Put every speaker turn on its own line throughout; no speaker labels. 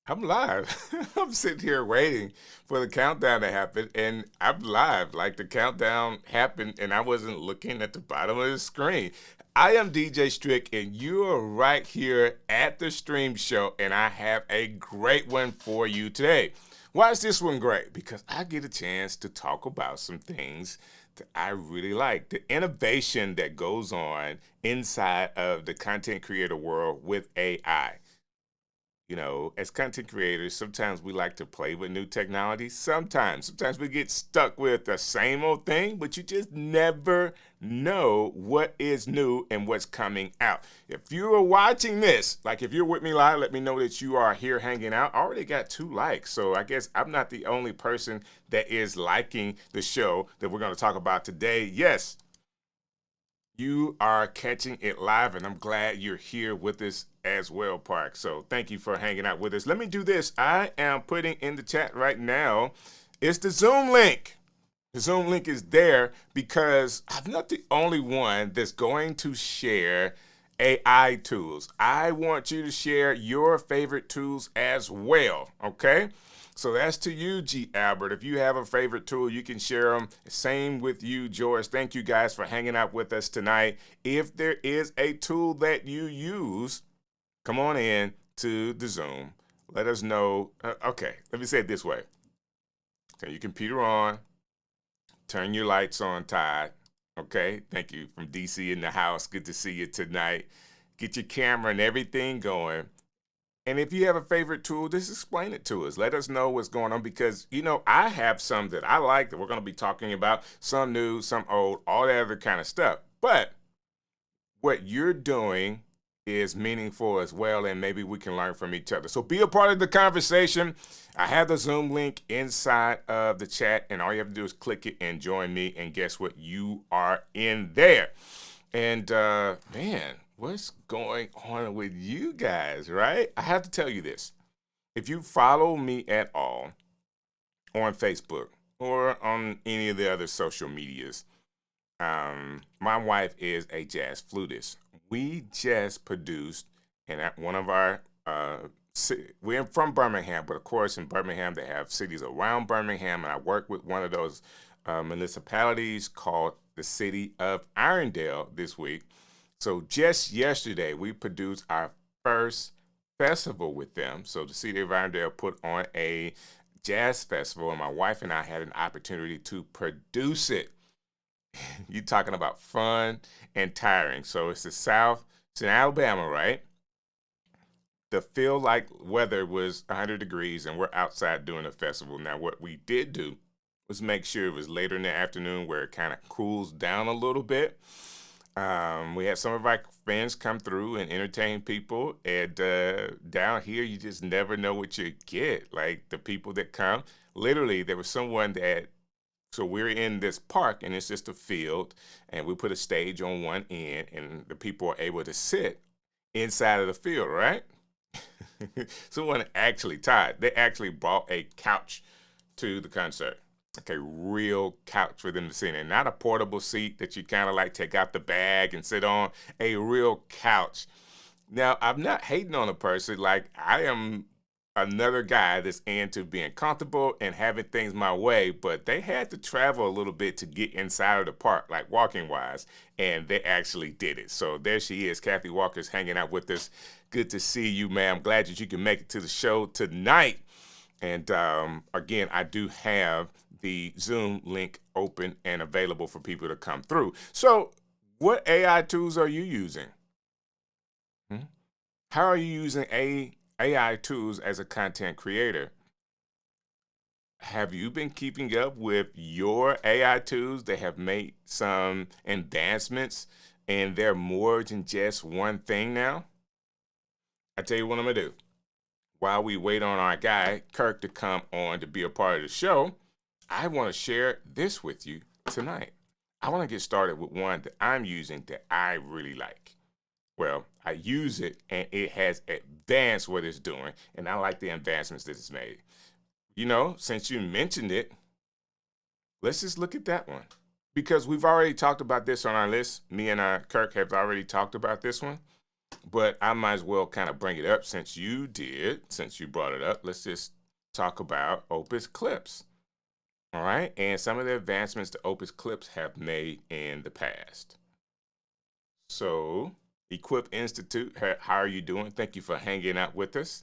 I'm live. I'm sitting here waiting for the countdown to happen, and I'm live. Like the countdown happened, and I wasn't looking at the bottom of the screen. I am DJ Strick, and you are right here at the stream show, and I have a great one for you today. Why is this one great? Because I get a chance to talk about some things that I really like. The innovation that goes on inside of the content creator world with AI. You know, as content creators, sometimes we like to play with new technology. Sometimes we get stuck with the same old thing, but you just never know what is new and what's coming out. If you are watching this, like if you're with me live, let me know that you are here hanging out. I already got 2 likes, so I guess I'm not the only person that is liking the show that we're going to talk about today. Yes, you are catching it live, and I'm glad you're here with us as well, Park. So thank you for hanging out with us. Let me do this. I am putting in the chat right now. It's the Zoom link. The Zoom link is there because I'm not the only one that's going to share AI tools. I want you to share your favorite tools as well, okay? So that's to you, G. Albert. If you have a favorite tool, you can share them. Same with you, George. Thank you guys for hanging out with us tonight. If there is a tool that you use, come on in to the Zoom. Let us know. Okay, let me say it this way. Turn your computer on. Turn your lights on, Todd. Okay, thank you. From DC in the house. Good to see you tonight. Get your camera and everything going. And if you have a favorite tool, just explain it to us. Let us know what's going on because, you know, I have some that I like that we're going to be talking about, some new, some old, all that other kind of stuff. But what you're doing is meaningful as well, and maybe we can learn from each other. So be a part of the conversation. I have the Zoom link inside of the chat, and all you have to do is click it and join me, and guess what? You are in there. And, man, what's going on with you guys, right? I have to tell you this. If you follow me at all on Facebook or on any of the other social medias, my wife is a jazz flutist. We just produced, and at one of our, we're from Birmingham, but of course in Birmingham they have cities around Birmingham, and I work with one of those municipalities called the city of Irondale this week. So just yesterday, we produced our first festival with them. So the city of Irondale put on a jazz festival, and my wife and I had an opportunity to produce it. You're talking about fun and tiring. So it's the South, it's in Alabama, right? The feel like weather was 100 degrees, and we're outside doing a festival. Now, what we did do was make sure it was later in the afternoon where it kind of cools down a little bit. We had some of our friends come through and entertain people, and down here you just never know what you get. Like the people that come, literally there was someone that, so we're in this park and it's just a field, and we put a stage on one end, and the people are able to sit inside of the field, right? Someone actually they actually brought a couch to the concert. Like a real couch for them to sit in. Not a portable seat that you kind of like take out the bag and sit on. A real couch. Now, I'm not hating on a person. Like, I am another guy that's into being comfortable and having things my way, but they had to travel a little bit to get inside of the park, like walking wise, and they actually did it. So there she is. Kathy Walker's hanging out with us. Good to see you, ma'am. Glad that you can make it to the show tonight. And again, I do have the Zoom link open and available for people to come through. So what AI tools are you using? How are you using AI tools as a content creator? Have you been keeping up with your AI tools that have made some advancements, and they're more than just one thing now? I tell you what I'm going to do. While we wait on our guy, Kirk, to come on to be a part of the show, I want to share this with you tonight. I want to get started with one that I'm using that I really like. Well, I use it, and it has advanced what it's doing, and I like the advancements that it's made. You know, since you mentioned it, let's just look at that one. Because we've already talked about this on our list. Me and Kirk have already talked about this one. but I might as well kind of bring it up since you brought it up. Let's just talk about OpusClips. All right, and some of the advancements the OpusClips have made in the past. So, Equip Institute, how are you doing? Thank you for hanging out with us.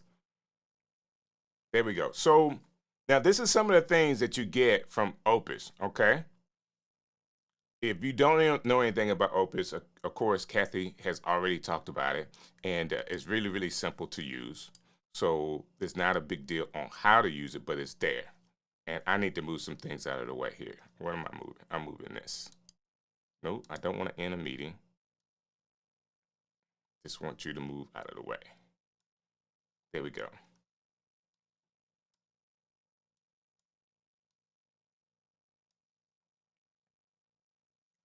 There we go. So, now this is some of the things that you get from Opus, okay? If you don't know anything about Opus, of course, Kathy has already talked about it, and it's really, really simple to use. So, it's not a big deal on how to use it, but it's there. And I need to move some things out of the way here. What am I moving? I'm moving this. Nope, I don't want to end a meeting. Just want you to move out of the way. There we go.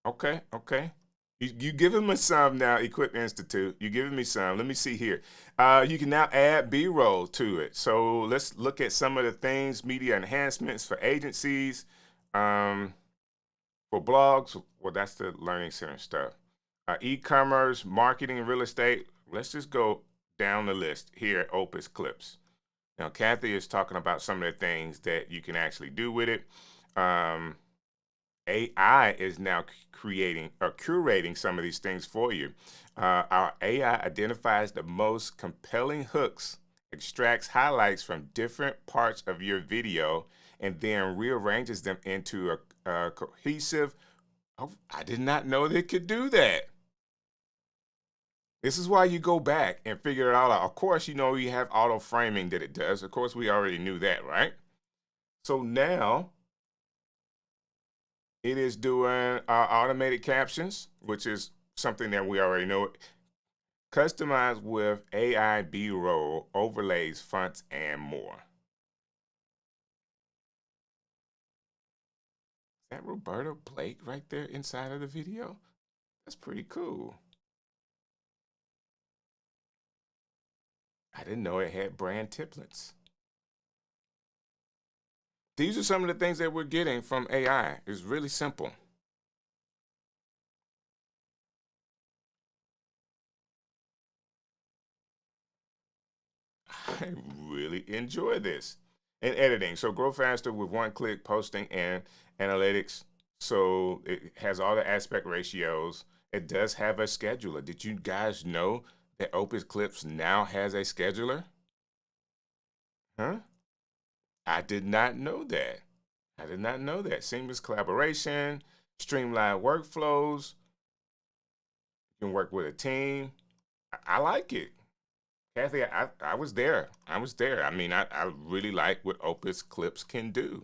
Okay. You giving me some now, Equip Institute. You giving me some. Let me see here. You can now add B-roll to it. So let's look at some of the things, media enhancements for agencies, for blogs. Well, that's the Learning Center stuff. E-commerce, marketing, and real estate. Let's just go down the list here at OpusClips. Now, Kathy is talking about some of the things that you can actually do with it. AI is now creating or curating some of these things for you. Our AI identifies the most compelling hooks, extracts highlights from different parts of your video, and then rearranges them into a cohesive. Oh, I did not know they could do that. This is why you go back and figure it all out. Of course, you know you have auto framing that it does. Of course, we already knew that, right? So now it is doing automated captions, which is something that we already know. Customized with AI B-roll, overlays, fonts, and more. Is that Roberta Blake right there inside of the video? That's pretty cool. I didn't know it had brand templates. These are some of the things that we're getting from AI. It's really simple. I really enjoy this. And editing. So grow faster with one-click posting and analytics. So it has all the aspect ratios. It does have a scheduler. Did you guys know that OpusClips now has a scheduler? Huh? I did not know that. I did not know that. Seamless collaboration, streamlined workflows. You can work with a team. I like it. Kathy, I was there. I mean, I really like what OpusClips can do.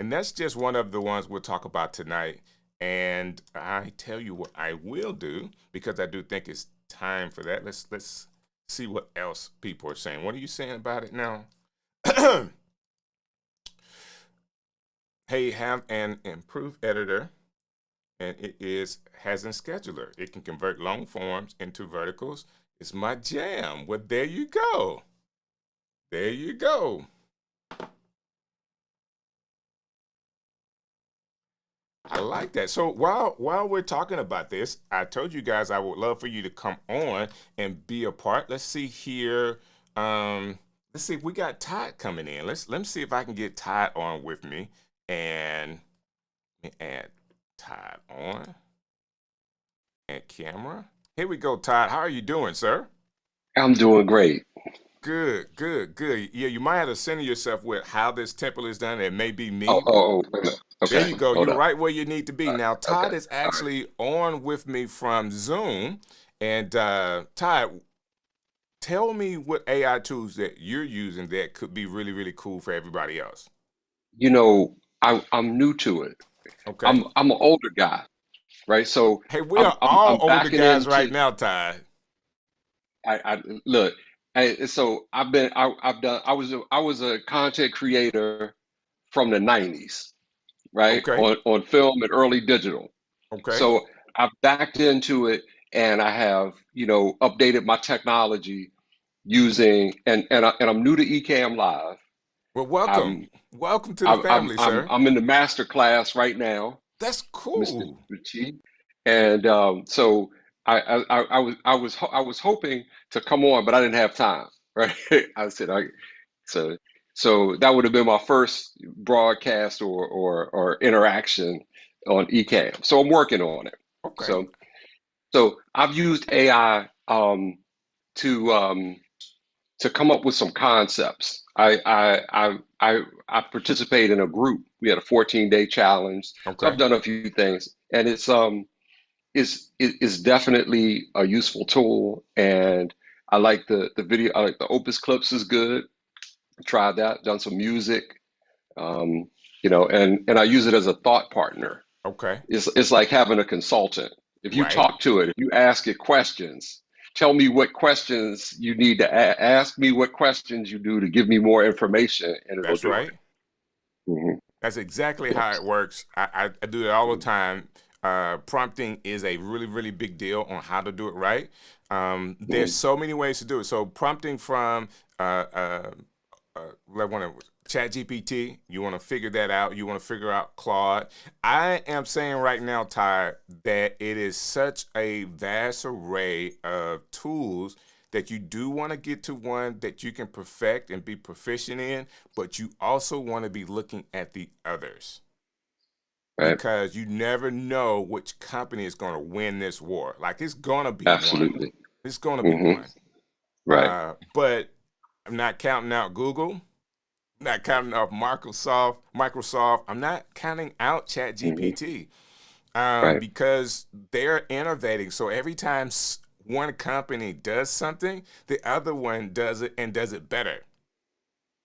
And that's just one of the ones we'll talk about tonight. And I tell you what I will do, because I do think it's time for that. Let's see what else people are saying. What are you saying about it now? Hey, have an improved editor, and it has a scheduler. It can convert long forms into verticals. It's my jam. Well, there you go. There you go. I like that. So while we're talking about this, I told you guys I would love for you to come on and be a part. Let's see here. Let's see if we got Todd coming in. Let me see if I can get Todd on with me. And let me add Todd on. Add camera. Here we go, Todd. How are you doing, sir?
I'm doing great.
Good. Yeah, you might have to center yourself with how this template is done. It may be
Oh,
me.
oh, oh, wait a minute.
There
Okay,
you go.
hold
You're
up.
right where you need to be. Now,
Okay,
Todd is
all right.
actually on with me from Zoom. And Todd, tell me what AI tools that you're using that could be really, really cool for everybody else.
You know, I'm new to it.
Okay.
I'm an older guy, right? So
Hey, we are
I'm
all older
backing
guys right
into
now, Todd.
I look. So I've done I was a content creator from the 90s, right?
Okay.
On film and early digital.
Okay.
So I've backed into it and I have, updated my technology using and I'm new to Ecamm Live.
Well, welcome.
I'm
Welcome to the
I'm I'm
family,
I'm
sir.
I'm in the master class right now,
That's
Mr.
cool.
Chi, and so. I was hoping to come on, but I didn't have time, right? I said so so that would have been my first broadcast or interaction on Ecamm. So I'm working on it.
Okay.
So I've used AI to come up with some concepts. I participate in a group. We had a 14-day challenge. So I've
Okay.
done a few things, and it's definitely a useful tool. And I like the video. I like the Opus clips is good. Tried that. Done some music. Um, and I use it as a thought partner.
Okay.
It's like having a consultant. If you
Right.
talk to it, if you ask it questions, tell me what questions you need to ask me what questions you do to give me more information, and it'll
That's
do
right.
it. Hmm.
That's exactly how
Yes.
it works. I do it all the time. Prompting is a really, really big deal on how to do it right. There's
Hmm.
so many ways to do it. So prompting from like one of Chat GPT, you want to figure that out. You want to figure out Claude. I am saying right now, Ty, that it is such a vast array of tools that you do want to get to one that you can perfect and be proficient in, but you also want to be looking at the others
Right.
because you never know which company is going to win this war. Like it's going to be one.
Absolutely.
It's going to be
Hmm.
one.
Right.
But I'm not counting out Google, not counting out Microsoft. I'm not counting out
Hmm.
ChatGPT
Right.
because they're innovating. So every time one company does something, the other one does it and does it better.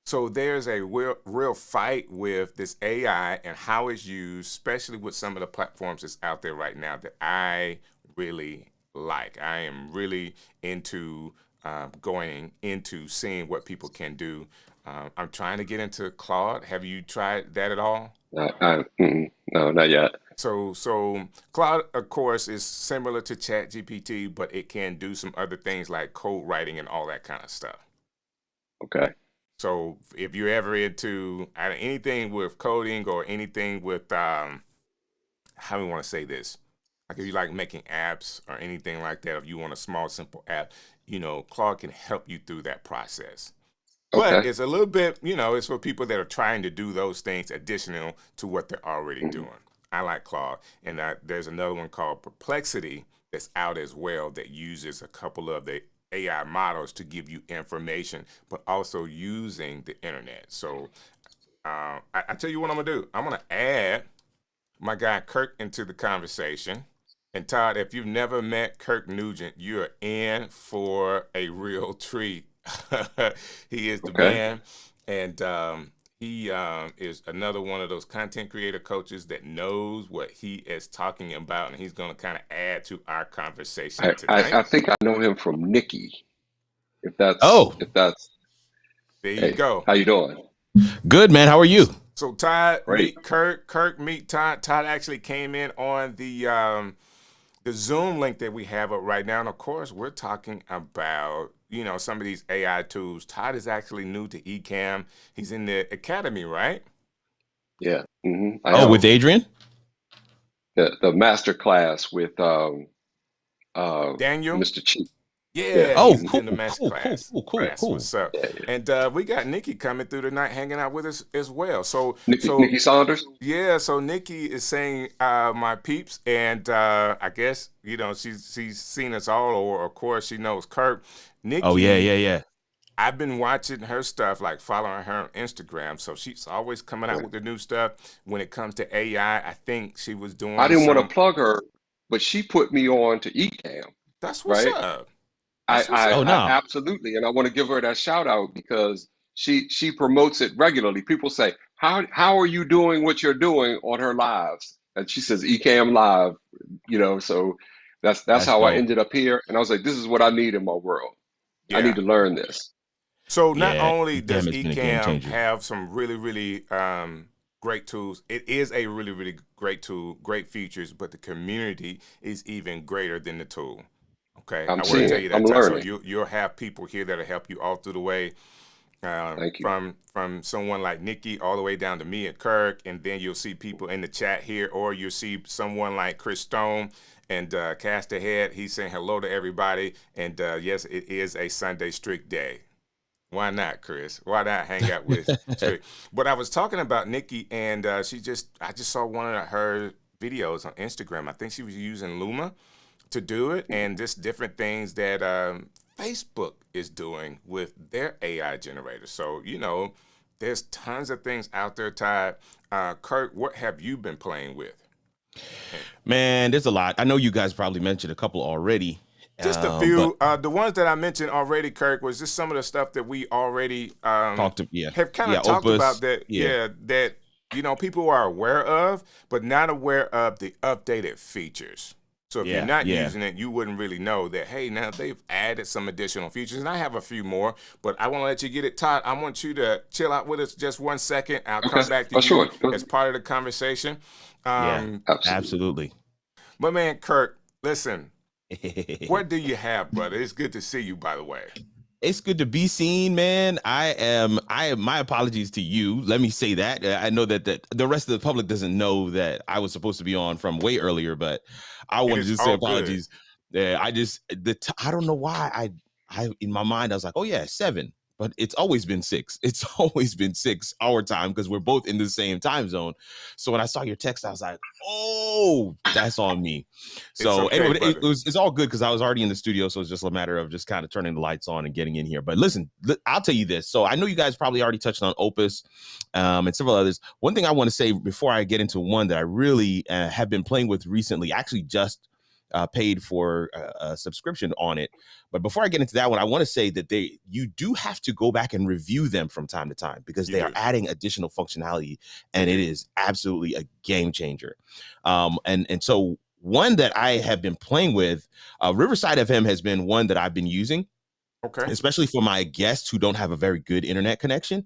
So there's a real fight with this AI and how it's used, especially with some of the platforms that's out there right now that I really like. I am really into going into seeing what people can do. I'm trying to get into Claude. Have you tried that at all?
No, not yet.
So Claude, of course, is similar to ChatGPT, but it can do some other things like code writing and all that kind of stuff.
Okay.
So if you're ever into anything with coding or anything with how do we want to say this? Like if you like making apps or anything like that, if you want a small, simple app, Claude can help you through that process. But
Okay.
it's a little bit, it's for people that are trying to do those things additional to what they're already
Hmm.
doing. I like Claude. And there's another one called Perplexity that's out as well that uses a couple of the AI models to give you information, but also using the internet. So I tell you what I'm going to do. I'm going to add my guy Kirk into the conversation. And Todd, if you've never met Kirk Nugent, you're in for a real treat. He is the
Okay.
man, and he is another one of those content creator coaches that knows what he is talking about, and he's going to kind of add to our conversation tonight.
I think I know him from Nikki.
Oh,
If that's
There you
Hey,
go.
how you doing?
good, man. How are you?
So Todd
Great.
meet Kirk. Kirk meet Todd. Todd actually came in on the Zoom link that we have up right now. And of course, we're talking about, some of these AI tools. Todd is actually new to Ecamm. He's in the academy, right?
Yeah. I
Oh,
am.
with Adrian?
The master class with
Daniel?
Mr. Chief. Yeah.
Yeah,
Oh,
he's
cool,
in the master
cool, cool,
class.
cool, cool,
That's
cool.
what's up.
Yeah, yeah.
And we got Nikki coming through tonight, hanging out with us as well. So,
Nikki Saunders?
yeah, so Nikki is saying my peeps, and I guess she's seen us all, or of course she knows Kirk.
Oh, yeah,
Nikki,
yeah, yeah.
I've been watching her stuff, like following her on Instagram. So she's always coming out
Right.
with the new stuff. When it comes to AI, I think she was
I
doing
didn't want to
some.
plug her, but she put me on to Ecamm,
That's what's
right?
up. That's what's
Oh,
I
up.
no.
absolutely, and I want to give her that shout out because she promotes it regularly. People say, how are you doing what you're doing on her lives? And she says Ecamm Live, so that's
That's
how I
dope.
ended up here. And I was like, this is what I need in my world. I need
Yeah.
to learn this.
So not
Yeah,
only
Ecamm
does
has been a game
Ecamm
changer.
have some really, really great tools, it is a really, really great tool, great features, but the community is even greater than the tool. Okay,
I'm
I want to tell
seeing,
you
I'm
that, Ty. So
learning.
you'll have people here that'll help you all through the way.
Thank you.
From someone like Nikki all the way down to me and Kirk, and then you'll see people in the chat here, or you'll see someone like Chris Stone, and cast ahead. He's saying hello to everybody. And yes, it is a Sunday Strick day. Why not, Chris? Why not hang out with Strick? But I was talking about Nikki, and I just saw one of her videos on Instagram. I think she was using Luma to do it, and just different things that Facebook is doing with their AI generator. So, there's tons of things out there, Todd. Kirk, what have you been playing with?
Man, there's a lot. I know you guys probably mentioned a couple already.
Just a few. The ones that I mentioned already, Kirk, was just some of the stuff that we already have kind of talked about that, that people are aware of, but not aware of the updated features. So if you're not using it, you wouldn't really know that, hey, now they've added some additional features. And I have a few more, but I want to let you get it, Todd. I want you to chill out with us just 1 second. I'll come back to you as part of the conversation.
Absolutely.
My man, Kirk, listen, what do you have, brother? It's good to see you, by the way.
It's good to be seen, man. I am. My apologies to you. Let me say that. I know that the rest of the public doesn't know that I was supposed to be on from way earlier, but I wanted to say apologies. Yeah, I don't know why I in my mind I was like, oh yeah, 7, but it's always been 6. It's always been 6 our time because we're both in the same time zone. So when I saw your text, I was like, oh, that's on me. So anyway, it's all good because I was already in the studio, so it's just a matter of just kind of turning the lights on and getting in here. But listen, I'll tell you this. So I know you guys probably already touched on Opus and several others. One thing I want to say before I get into one that I really have been playing with recently, actually just paid for a subscription on it. But before I get into that one, I want to say that you do have to go back and review them from time to time because they are adding additional functionality, and it is absolutely a game changer. And so one that I have been playing with, Riverside FM has been one that I've been using. Okay. Especially for my guests who don't have a very good internet connection.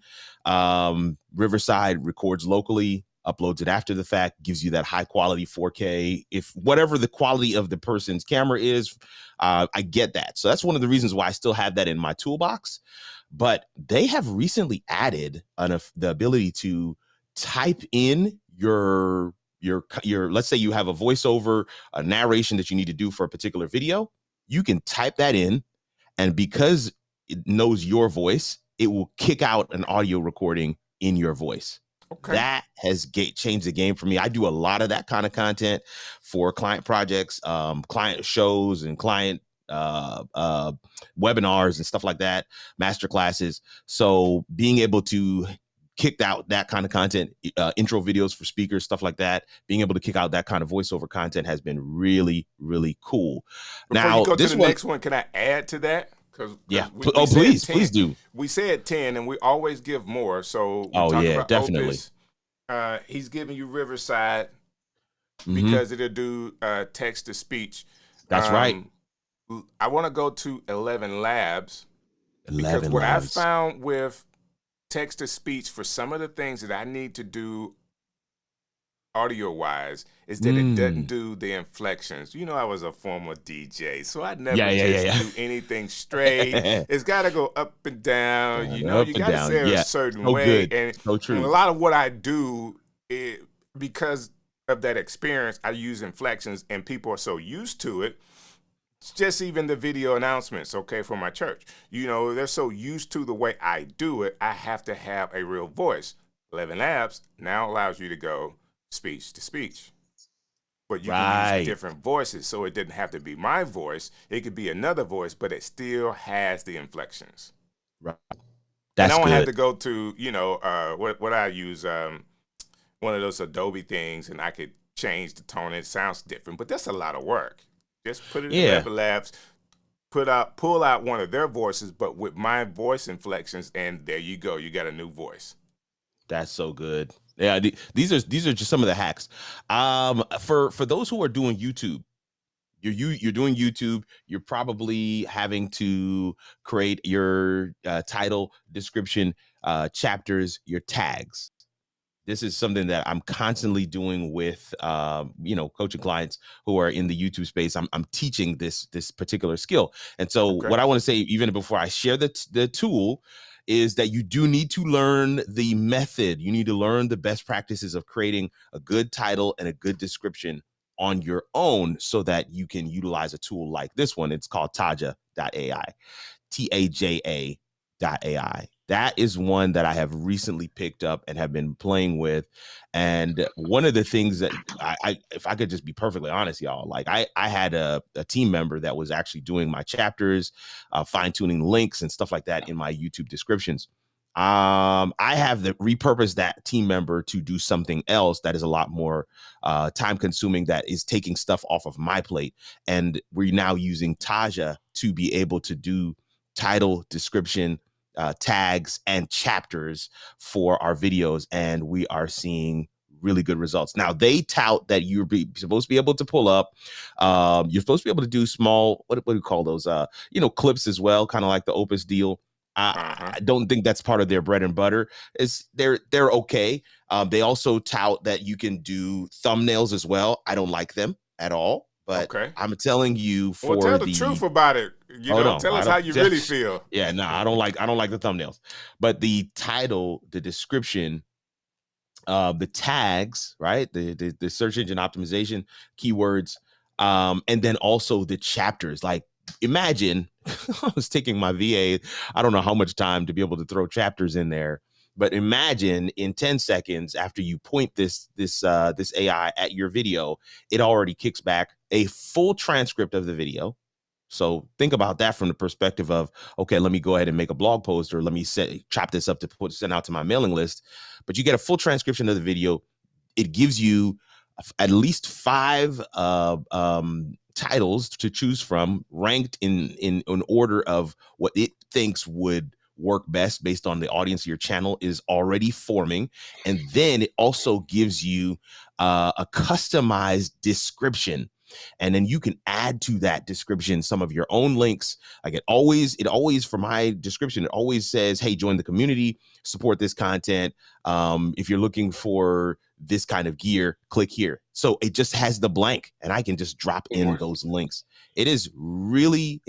Riverside records locally, uploads it after the fact, gives you that high quality 4K. If whatever the quality of the person's camera is, I get that. So that's one of the reasons why I still have that in my toolbox. But they have recently added the ability to type in your let's say you have a voiceover, a narration that you need to do for a particular video. You can type that in, and because it knows your voice, it will kick out an audio recording in your voice. Okay. That has changed the game for me. I do a lot of that kind of content for client projects, client shows, and client webinars and stuff like that, master classes. So being able to kick out that kind of content, intro videos for speakers, stuff like that, being able to kick out that kind of voiceover content has been really, really cool.
Before you go to the next one, can I add to that?
Please do.
We said 10, and we always give more. So
definitely.
Opus, he's giving you Riverside because it'll do text to speech.
That's right.
I want to go to ElevenLabs because what I found with text to speech for some of the things that I need to do audio wise is that it doesn't do the inflections. I was a former DJ, so I never do anything straight. It's got to go up and down. You got to say it a certain way.
Good.
And
so true.
A lot of what I do, because of that experience, I use inflections, and people are so used to it. It's just even the video announcements, for my church. They're so used to the way I do it, I have to have a real voice. ElevenLabs now allows you to go speech to speech, but you can use different voices, so it didn't have to be my voice. It could be another voice, but it still has the inflections.
Right.
And I don't have to go to what I use, one of those Adobe things, and I could change the tone. It sounds different, but that's a lot of work. Just put it in ElevenLabs, pull out one of their voices, but with my voice inflections, and there you go. You got a new voice.
That's so good. Yeah, these are just some of the hacks. For those who are doing YouTube, you're doing YouTube. You're probably having to create your title, description, chapters, your tags. This is something that I'm constantly doing with coaching clients who are in the YouTube space. I'm teaching this particular skill, and so what I want to say, even before I share the tool, is that you do need to learn the method. You need to learn the best practices of creating a good title and a good description on your own so that you can utilize a tool like this one. It's called Taja AI, TAJA.ai. That is one that I have recently picked up and have been playing with. And one of the things that if I could just be perfectly honest, y'all, like I had a team member that was actually doing my chapters, fine tuning links and stuff like that in my YouTube descriptions. I have repurposed that team member to do something else that is a lot more time consuming, that is taking stuff off of my plate. And we're now using Taja to be able to do title, description, tags, and chapters for our videos. And we are seeing really good results. Now, they tout that you're supposed to be able to pull up. You're supposed to be able to do small, what do you call those? Clips as well, kind of like the Opus deal. I don't think that's part of their bread and butter. They're okay. They also tout that you can do thumbnails as well. I don't like them at all. But I'm telling you,
tell the truth about it. Tell us how you really feel.
Yeah, no, I don't like the thumbnails. But the title, the description, the tags, right? The search engine optimization keywords, and then also the chapters. Like, imagine I was taking my VA, I don't know how much time to be able to throw chapters in there. But imagine in 10 seconds after you point this AI at your video, it already kicks back a full transcript of the video. So think about that from the perspective of, okay, let me go ahead and make a blog post, or let me chop this up to send out to my mailing list. But you get a full transcription of the video. It gives you at least 5 titles to choose from, ranked in order of what it thinks would work best based on the audience your channel is already forming. And then it also gives you a customized description. And then you can add to that description some of your own links. Like it always, for my description, it always says, hey, join the community, support this content. If you're looking for this kind of gear, click here. So it just has the blank, and I can just drop in those links. It has really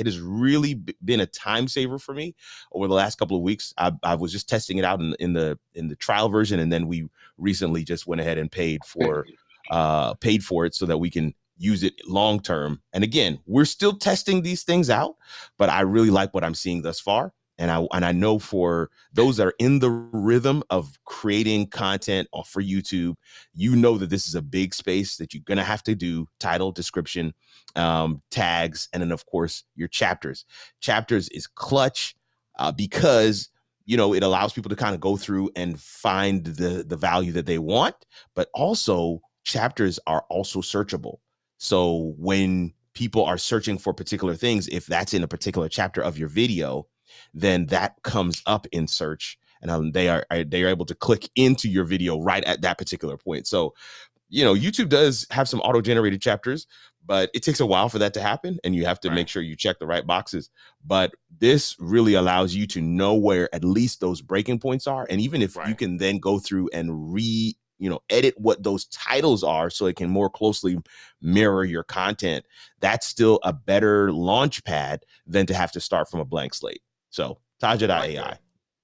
been a time saver for me over the last couple of weeks. I was just testing it out in the trial version, and then we recently just went ahead and paid for it so that we can use it long term. And again, we're still testing these things out, but I really like what I'm seeing thus far. And I know for those that are in the rhythm of creating content for YouTube, you know that this is a big space that you're going to have to do title, description, tags, and then, of course, your chapters. Chapters is clutch because, it allows people to kind of go through and find the value that they want. But also, chapters are also searchable. So when people are searching for particular things, if that's in a particular chapter of your video, then that comes up in search, and they are able to click into your video right at that particular point. So, YouTube does have some auto-generated chapters, but it takes a while for that to happen, and you have to make sure you check the right boxes. But this really allows you to know where at least those breaking points are, and even if you can then go through and edit what those titles are so it can more closely mirror your content, that's still a better launch pad than to have to start from a blank slate. So Taja AI.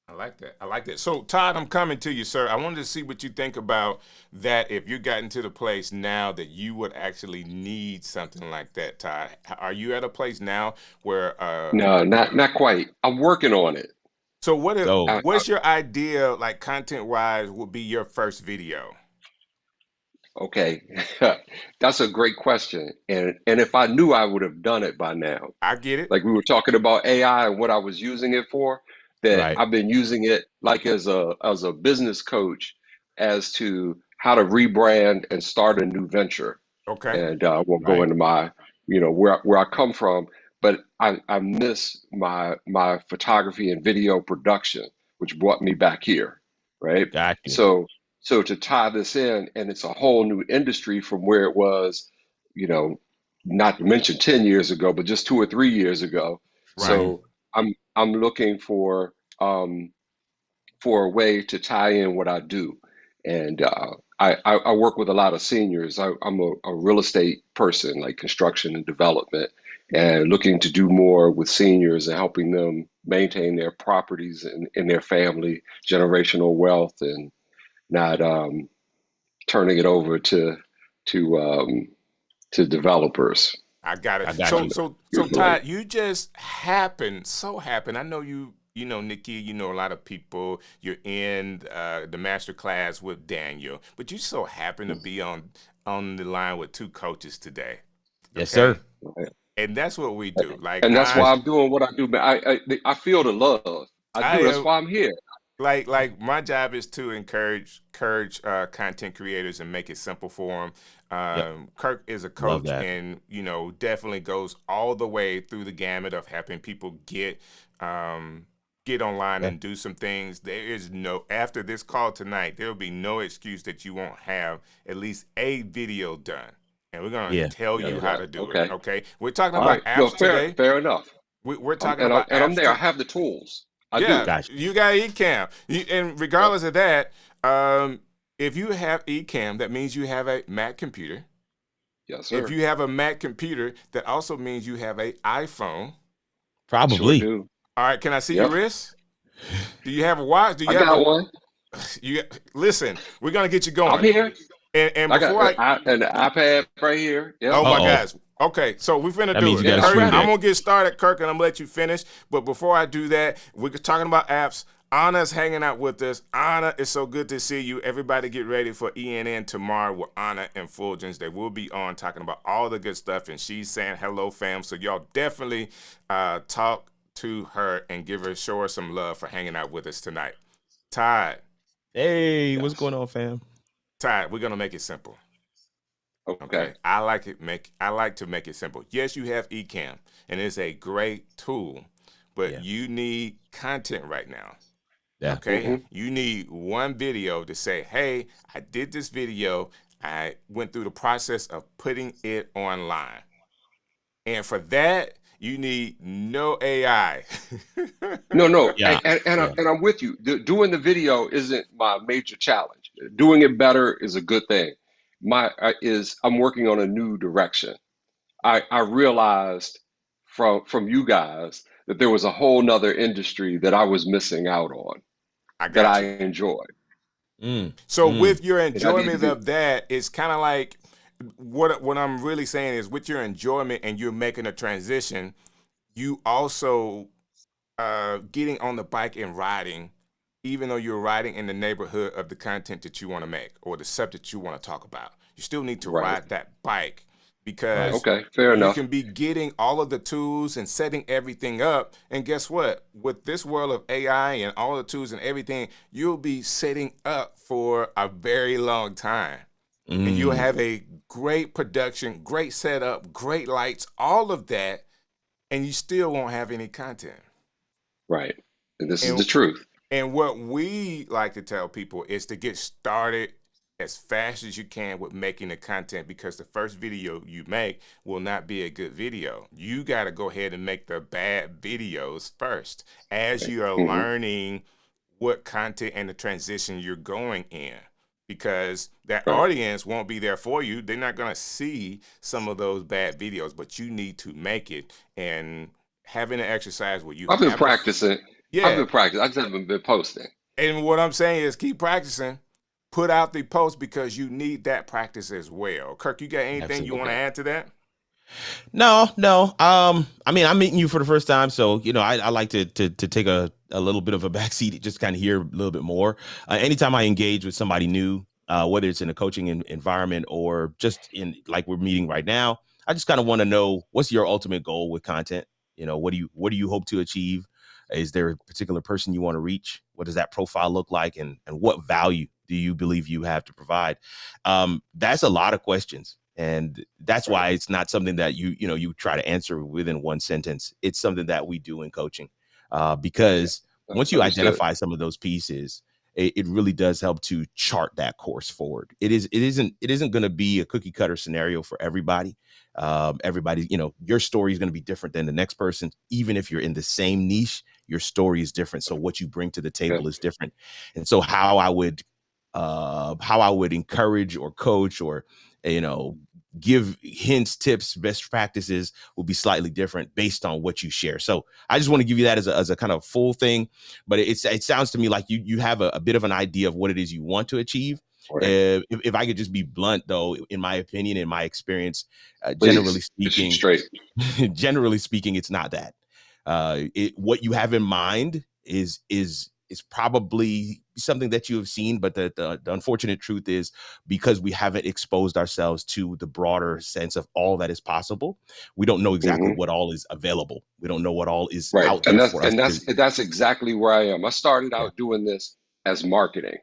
I like that. So Todd, I'm coming to you, sir. I wanted to see what you think about that. If you gotten to the place now that you would actually need something like that, Todd, are you at a place now where
no, not quite. I'm working on it.
So what's your idea, like content wise, would be your first video?
Okay, that's a great question. And if I knew, I would have done it by now.
I get it.
Like we were talking about AI and what I was using it for, that I've been using it like as a business coach as to how to rebrand and start a new venture.
Okay.
And I won't go into my, where I come from, but I miss my photography and video production, which brought me back here, right?
Gotcha.
So to tie this in, and it's a whole new industry from where it was, not to mention 10 years ago, but just 2 or 3 years ago.
Right.
So I'm looking for a way to tie in what I do. And I work with a lot of seniors. I'm a real estate person, like construction and development, and looking to do more with seniors and helping them maintain their properties and their family, generational wealth, and not turning it over to to developers.
I got it.
I got
So,
you.
Todd, you just so happen. I know you know, Nikki, you know a lot of people. You're in the master class with Daniel, but you so happen to be on the line with two coaches today.
Yes, sir.
And that's what we do. Like,
and that's why I'm doing what I do, man. I feel the love. I do. That's why I'm here.
Like my job is to encourage content creators and make it simple for them. Kirk is a coach and, you know, definitely goes all the way through the gamut of helping people get online and do some things. There is after this call tonight, there will be no excuse that you won't have at least a video done. And we're going to tell you how to do it. Okay. We're talking about apps today.
Fair enough.
We're talking about apps.
And I'm there. I have the tools. I do.
Gotcha.
You got Ecamm. And regardless of that, if you have Ecamm, that means you have a Mac computer.
Yes, sir.
If you have a Mac computer, that also means you have an iPhone.
Probably.
Sure do.
All right. Can I see your wrist? Do you have a watch?
I got one.
Listen, we're going to get you going.
I'm here.
And
I
before
got an iPad right here. Yep.
Oh my gosh. Okay, so we're finna do it. Kirk, I'm gonna get started, Kirk, and I'm gonna let you finish. But before I do that, we're talking about apps. Anna's hanging out with us. Anna, it's so good to see you. Everybody get ready for ENN tomorrow with Anna and Fulgens. They will be on talking about all the good stuff, and she's saying hello, fam. So y'all definitely talk to her and show her some love for hanging out with us tonight. Todd.
Hey, what's going on, fam?
Todd, we're gonna make it simple.
Okay.
I like to make it simple. Yes, you have Ecamm, and it's a great tool, but you need content right now.
Yeah.
Okay. Mm-hmm. You need one video to say, hey, I did this video. I went through the process of putting it online. And for that, you need no AI.
No. Yeah. And I'm with you. Doing the video isn't my major challenge. Doing it better is a good thing. I'm working on a new direction. I realized from you guys that there was a whole nother industry that I was missing out on I enjoyed.
So with your enjoyment of that, it's kind of like what I'm really saying is with your enjoyment and you're making a transition, you also getting on the bike and riding, even though you're riding in the neighborhood of the content that you want to make or the subject you want to talk about. You still need to ride that bike because
fair enough.
You can be getting all of the tools and setting everything up. And guess what? With this world of AI and all the tools and everything, you'll be setting up for a very long time. And you'll have a great production, great setup, great lights, all of that, and you still won't have any content.
Right. And this is the truth.
And what we like to tell people is to get started as fast as you can with making the content, because the first video you make will not be a good video. You got to go ahead and make the bad videos first as you are learning what content and the transition you're going in, because that audience won't be there for you. They're not going to see some of those bad videos, but you need to make it. And having an exercise where you
I've been practicing.
Yeah.
I've been practicing. I just haven't been posting.
And what I'm saying is keep practicing. Put out the post because you need that practice as well. Kirk, you got anything you want to add to that?
No. I mean, I'm meeting you for the first time, so I like to take a little bit of a backseat, just kind of hear a little bit more. Anytime I engage with somebody new, whether it's in a coaching environment or just in like we're meeting right now, I just kind of want to know what's your ultimate goal with content. What do you hope to achieve? Is there a particular person you want to reach? What does that profile look like? And what value do you believe you have to provide? That's a lot of questions. And that's why it's not something that you try to answer within one sentence. It's something that we do in coaching because once you identify some of those pieces, it really does help to chart that course forward. It isn't going to be a cookie cutter scenario for everybody. Everybody, your story is going to be different than the next person. Even if you're in the same niche, your story is different. So what you bring to the table is different. And so how I would encourage or coach or, give hints, tips, best practices will be slightly different based on what you share. So I just want to give you that as a kind of full thing, but it sounds to me like you have a bit of an idea of what it is you want to achieve. If I could just be blunt, though, in my opinion, in my experience,
Please, shoot straight.
generally speaking, it's not that. What you have in mind is probably something that you have seen, but the unfortunate truth is, because we haven't exposed ourselves to the broader sense of all that is possible, we don't know exactly what all is available. We don't know what all is out there for us.
That's exactly where I am. I started out doing this as marketing.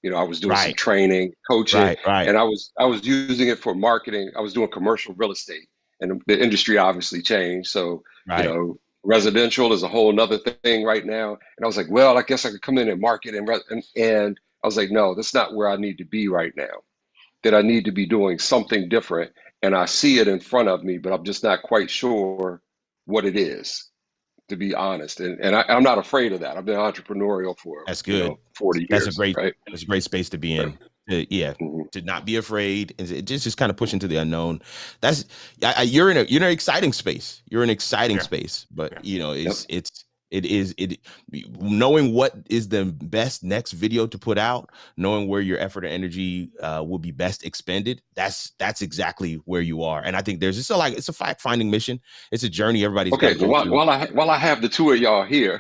I was doing some training, coaching, and I was using it for marketing. I was doing commercial real estate, and the industry obviously changed. So, residential is a whole nother thing right now. And I was like, well, I guess I could come in and market and I was like, no, that's not where I need to be right now. That I need to be doing something different. And I see it in front of me, but I'm just not quite sure what it is, to be honest. And I'm not afraid of that. I've been entrepreneurial for 40 years.
That's a great space to be in. To not be afraid and just kind of push into the unknown. That's you're in an exciting space. You're in an exciting space, but it is knowing what is the best next video to put out, knowing where your effort and energy will be best expended. That's exactly where you are. And I think there's just it's a fact finding mission. It's a journey. Everybody's
okay. While I have the two of y'all here,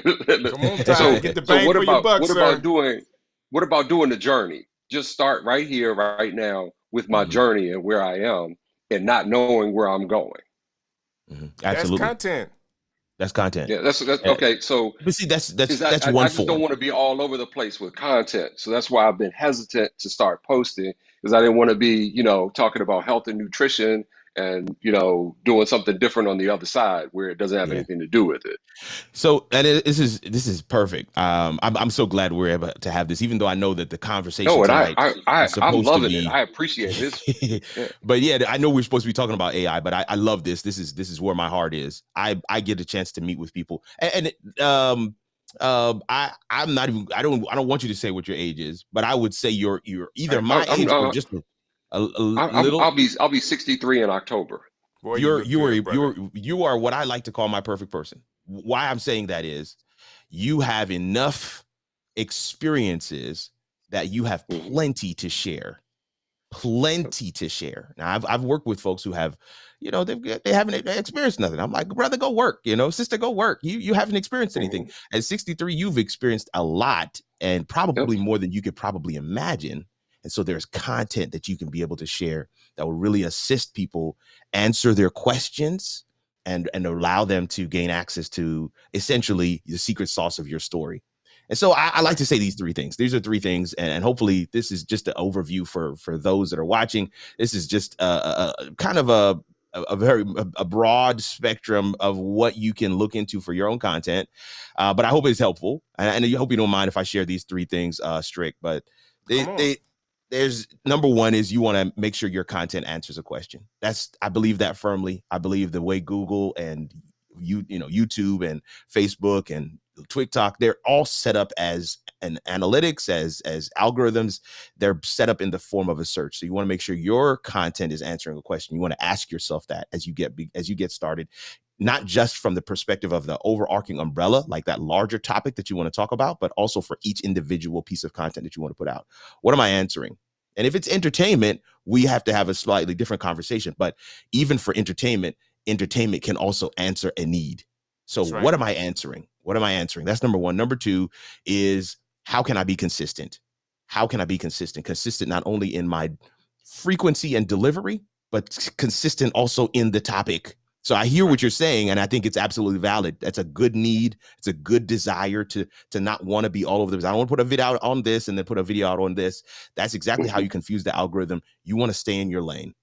come on, Ty, get the bang for your buck,
what about doing the journey? Just start right here, right now, with my journey and where I am, and not knowing where I'm going.
Absolutely,
that's content.
Yeah, that's okay. So,
but see, that's one form.
I just don't want to be all over the place with content. So that's why I've been hesitant to start posting, because I didn't want to be, talking about health and nutrition and doing something different on the other side where it doesn't have anything to do with it.
So, and this is perfect. I'm so glad we're able to have this, even though I know that the conversation tonight
I'm loving it. I appreciate this.
But I know we're supposed to be talking about AI, but I love this. This is where my heart is. I get a chance to meet with people, and I'm not even. I don't want you to say what your age is, but I would say you're either my age or just a little.
I'll be 63 in October.
Boy,
you are what I like to call my perfect person. Why I'm saying that is, you have enough experiences that you have plenty to share. Now I've worked with folks who have, they haven't experienced nothing. I'm like, brother, go work, sister, go work. You haven't experienced anything. At 63, you've experienced a lot, and probably more than you could probably imagine. And so there's content that you can be able to share that will really assist people answer their questions and allow them to gain access to essentially the secret sauce of your story. And so I like to say these three things. These are three things. And hopefully this is just an overview for those that are watching. This is just a kind of a very broad spectrum of what you can look into for your own content. But I hope it's helpful. And I hope you don't mind if I share these three things, Strick. But there's number one is you want to make sure your content answers a question. I believe that firmly. I believe the way Google and YouTube and Facebook and TikTok, they're all set up as an analytics, as algorithms. They're set up in the form of a search. So you want to make sure your content is answering a question. You want to ask yourself that as you get started, not just from the perspective of the overarching umbrella, like that larger topic that you want to talk about, but also for each individual piece of content that you want to put out. What am I answering? And if it's entertainment, we have to have a slightly different conversation. But even for entertainment can also answer a need. So what am I answering? That's number one. Number two is, how can I be consistent? How can I be consistent? Consistent not only in my frequency and delivery, but consistent also in the topic. So I hear what you're saying, and I think it's absolutely valid. That's a good need. It's a good desire to not want to be all over the place. I don't want to put a video out on this and then put a video out on this. That's exactly how you confuse the algorithm. You want to stay in your lane.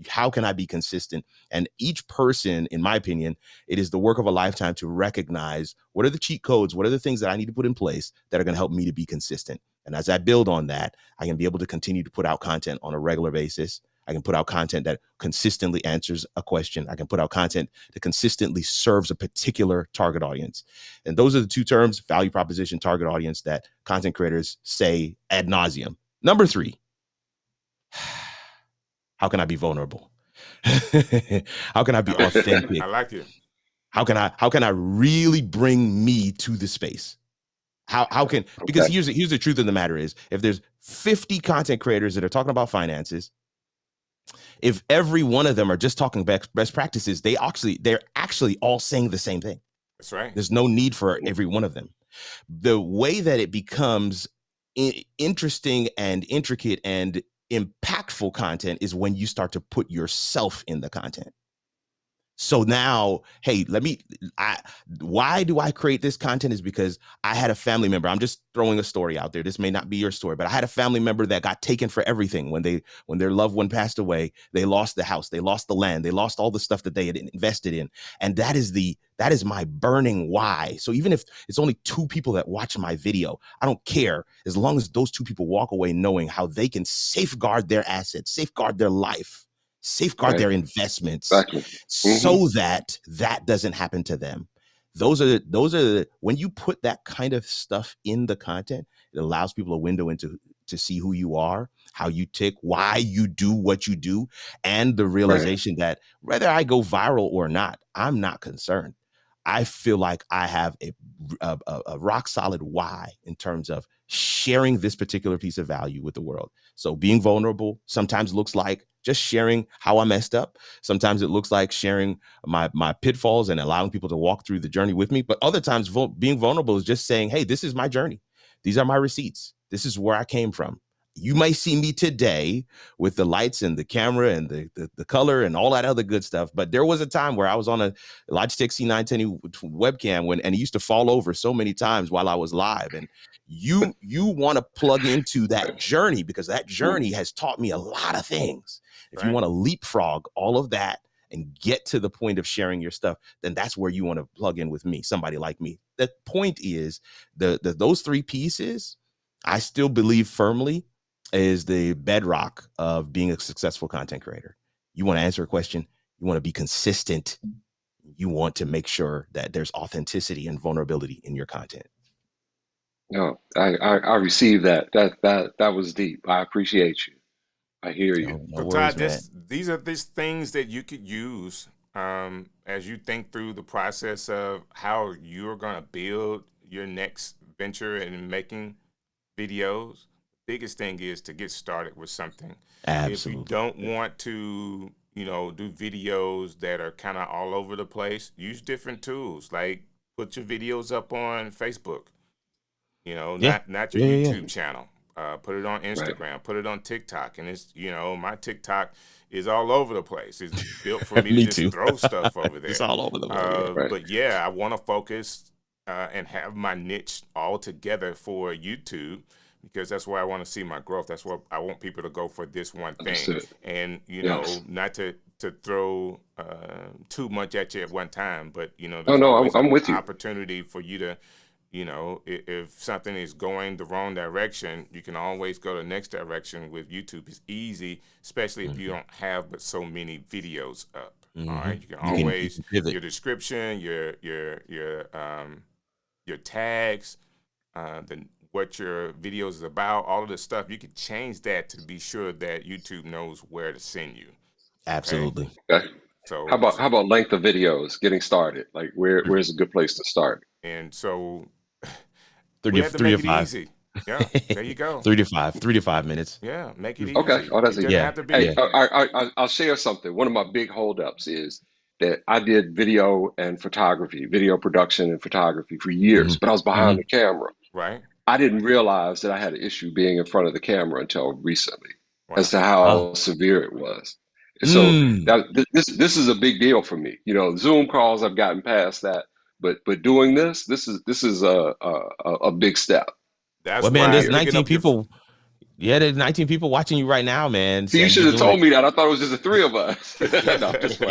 How can I be consistent? And each person, in my opinion, it is the work of a lifetime to recognize what are the cheat codes, what are the things that I need to put in place that are going to help me to be consistent. And as I build on that, I can be able to continue to put out content on a regular basis. I can put out content that consistently answers a question. I can put out content that consistently serves a particular target audience. And those are the two terms, value proposition, target audience, that content creators say ad nauseum. Number three, how can I be vulnerable? How can I be authentic?
I like it.
How can I really bring me to the space? How can, because here's the truth of the matter is, if there's 50 content creators that are talking about finances, if every one of them are just talking best practices, they're actually all saying the same thing.
That's right.
There's no need for every one of them. The way that it becomes interesting and intricate and impactful content is when you start to put yourself in the content. So now, hey, why do I create this content is because I had a family member. I'm just throwing a story out there. This may not be your story, but I had a family member that got taken for everything. When their loved one passed away, they lost the house, they lost the land, they lost all the stuff that they had invested in. And that is my burning why. So even if it's only 2 people that watch my video, I don't care, as long as those 2 people walk away knowing how they can safeguard their assets, safeguard their life, safeguard their investments, so that doesn't happen to them. Those are when you put that kind of stuff in the content, it allows people a window into to see who you are, how you tick, why you do what you do, and the realization that whether I go viral or not, I'm not concerned. I feel like I have a rock solid why in terms of sharing this particular piece of value with the world. So being vulnerable sometimes looks like just sharing how I messed up. Sometimes it looks like sharing my pitfalls and allowing people to walk through the journey with me. But other times being vulnerable is just saying, hey, this is my journey. These are my receipts. This is where I came from. You may see me today with the lights and the camera and the color and all that other good stuff. But there was a time where I was on a Logitech C910 webcam and it used to fall over so many times while I was live. And you want to plug into that journey, because that journey has taught me a lot of things. If you want to leapfrog all of that and get to the point of sharing your stuff, then that's where you want to plug in with me, somebody like me. The point is those 3 pieces, I still believe firmly, is the bedrock of being a successful content creator. You want to answer a question, you want to be consistent, you want to make sure that there's authenticity and vulnerability in your content.
No, I received that. That was deep. I appreciate you. I hear you.
So Todd, these are things that you could use as you think through the process of how you're going to build your next venture in making videos. Biggest thing is to get started with something.
Absolutely.
If you don't want to, do videos that are kind of all over the place, use different tools. Like put your videos up on Facebook. Not your YouTube channel. Put it on Instagram. Put it on TikTok. And it's my TikTok is all over the place. It's built for me to just throw stuff over there.
It's all over the place.
But yeah, I want to focus and have my niche all together for YouTube, because that's where I want to see my growth. That's what I want people to go for, this one thing. And, not to throw too much at you at one time, but, there's
I'm with you.
Opportunity for you to, if something is going the wrong direction, you can always go the next direction with YouTube. It's easy, especially if you don't have but so many videos up. All right. You can always, your description, your tags, what your video is about, all of this stuff, you can change that to be sure that YouTube knows where to send you.
Absolutely.
Okay. So how about length of videos getting started? Like where's a good place to start?
And so
3 to 5.
Easy. Yeah, there you go.
3 to 5 minutes.
Yeah, make it easy.
Okay. Oh, that's easy.
Have to be.
Hey, I'll share something. One of my big holdups is that I did video and photography, video production and photography for years, but I was behind the camera.
Right.
I didn't realize that I had an issue being in front of the camera until recently, as to how severe it was. So this is a big deal for me. Zoom calls, I've gotten past that, but doing this is a big step.
That's
well, man, there's 19 people. Yeah, there's 19 people watching you right now, man.
So you should have told me that. I thought it was just the 3 of us. No, just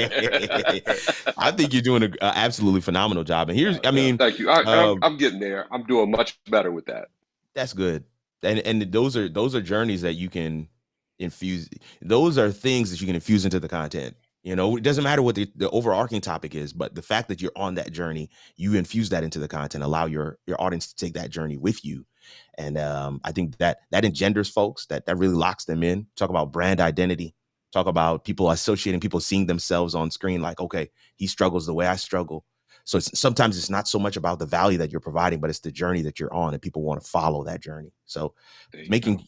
I think you're doing an absolutely phenomenal job. And
thank you. I'm getting there. I'm doing much better with that.
That's good. And those are journeys that you can infuse. Those are things that you can infuse into the content. It doesn't matter what the overarching topic is, but the fact that you're on that journey, you infuse that into the content, allow your audience to take that journey with you. And I think that engenders folks, that really locks them in. Talk about brand identity, talk about people associating, people seeing themselves on screen like, okay, he struggles the way I struggle. So sometimes it's not so much about the value that you're providing, but it's the journey that you're on, and people want to follow that journey. So making,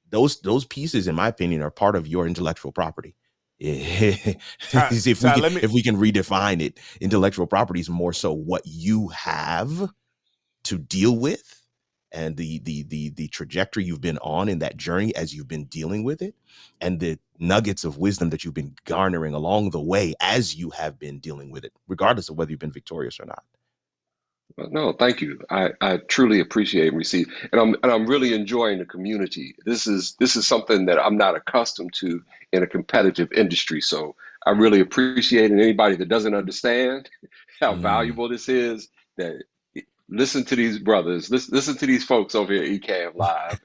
those pieces, in my opinion, are part of your intellectual property. If we can redefine it, intellectual property is more so what you have to deal with, and the trajectory you've been on in that journey as you've been dealing with it, and the nuggets of wisdom that you've been garnering along the way as you have been dealing with it, regardless of whether you've been victorious or not.
No, thank you. I truly appreciate and receive, and I'm really enjoying the community. This is something that I'm not accustomed to in a competitive industry. So I really appreciate it. And anybody that doesn't understand how valuable this is, that listen to these brothers, listen to these folks over here at Ecamm Live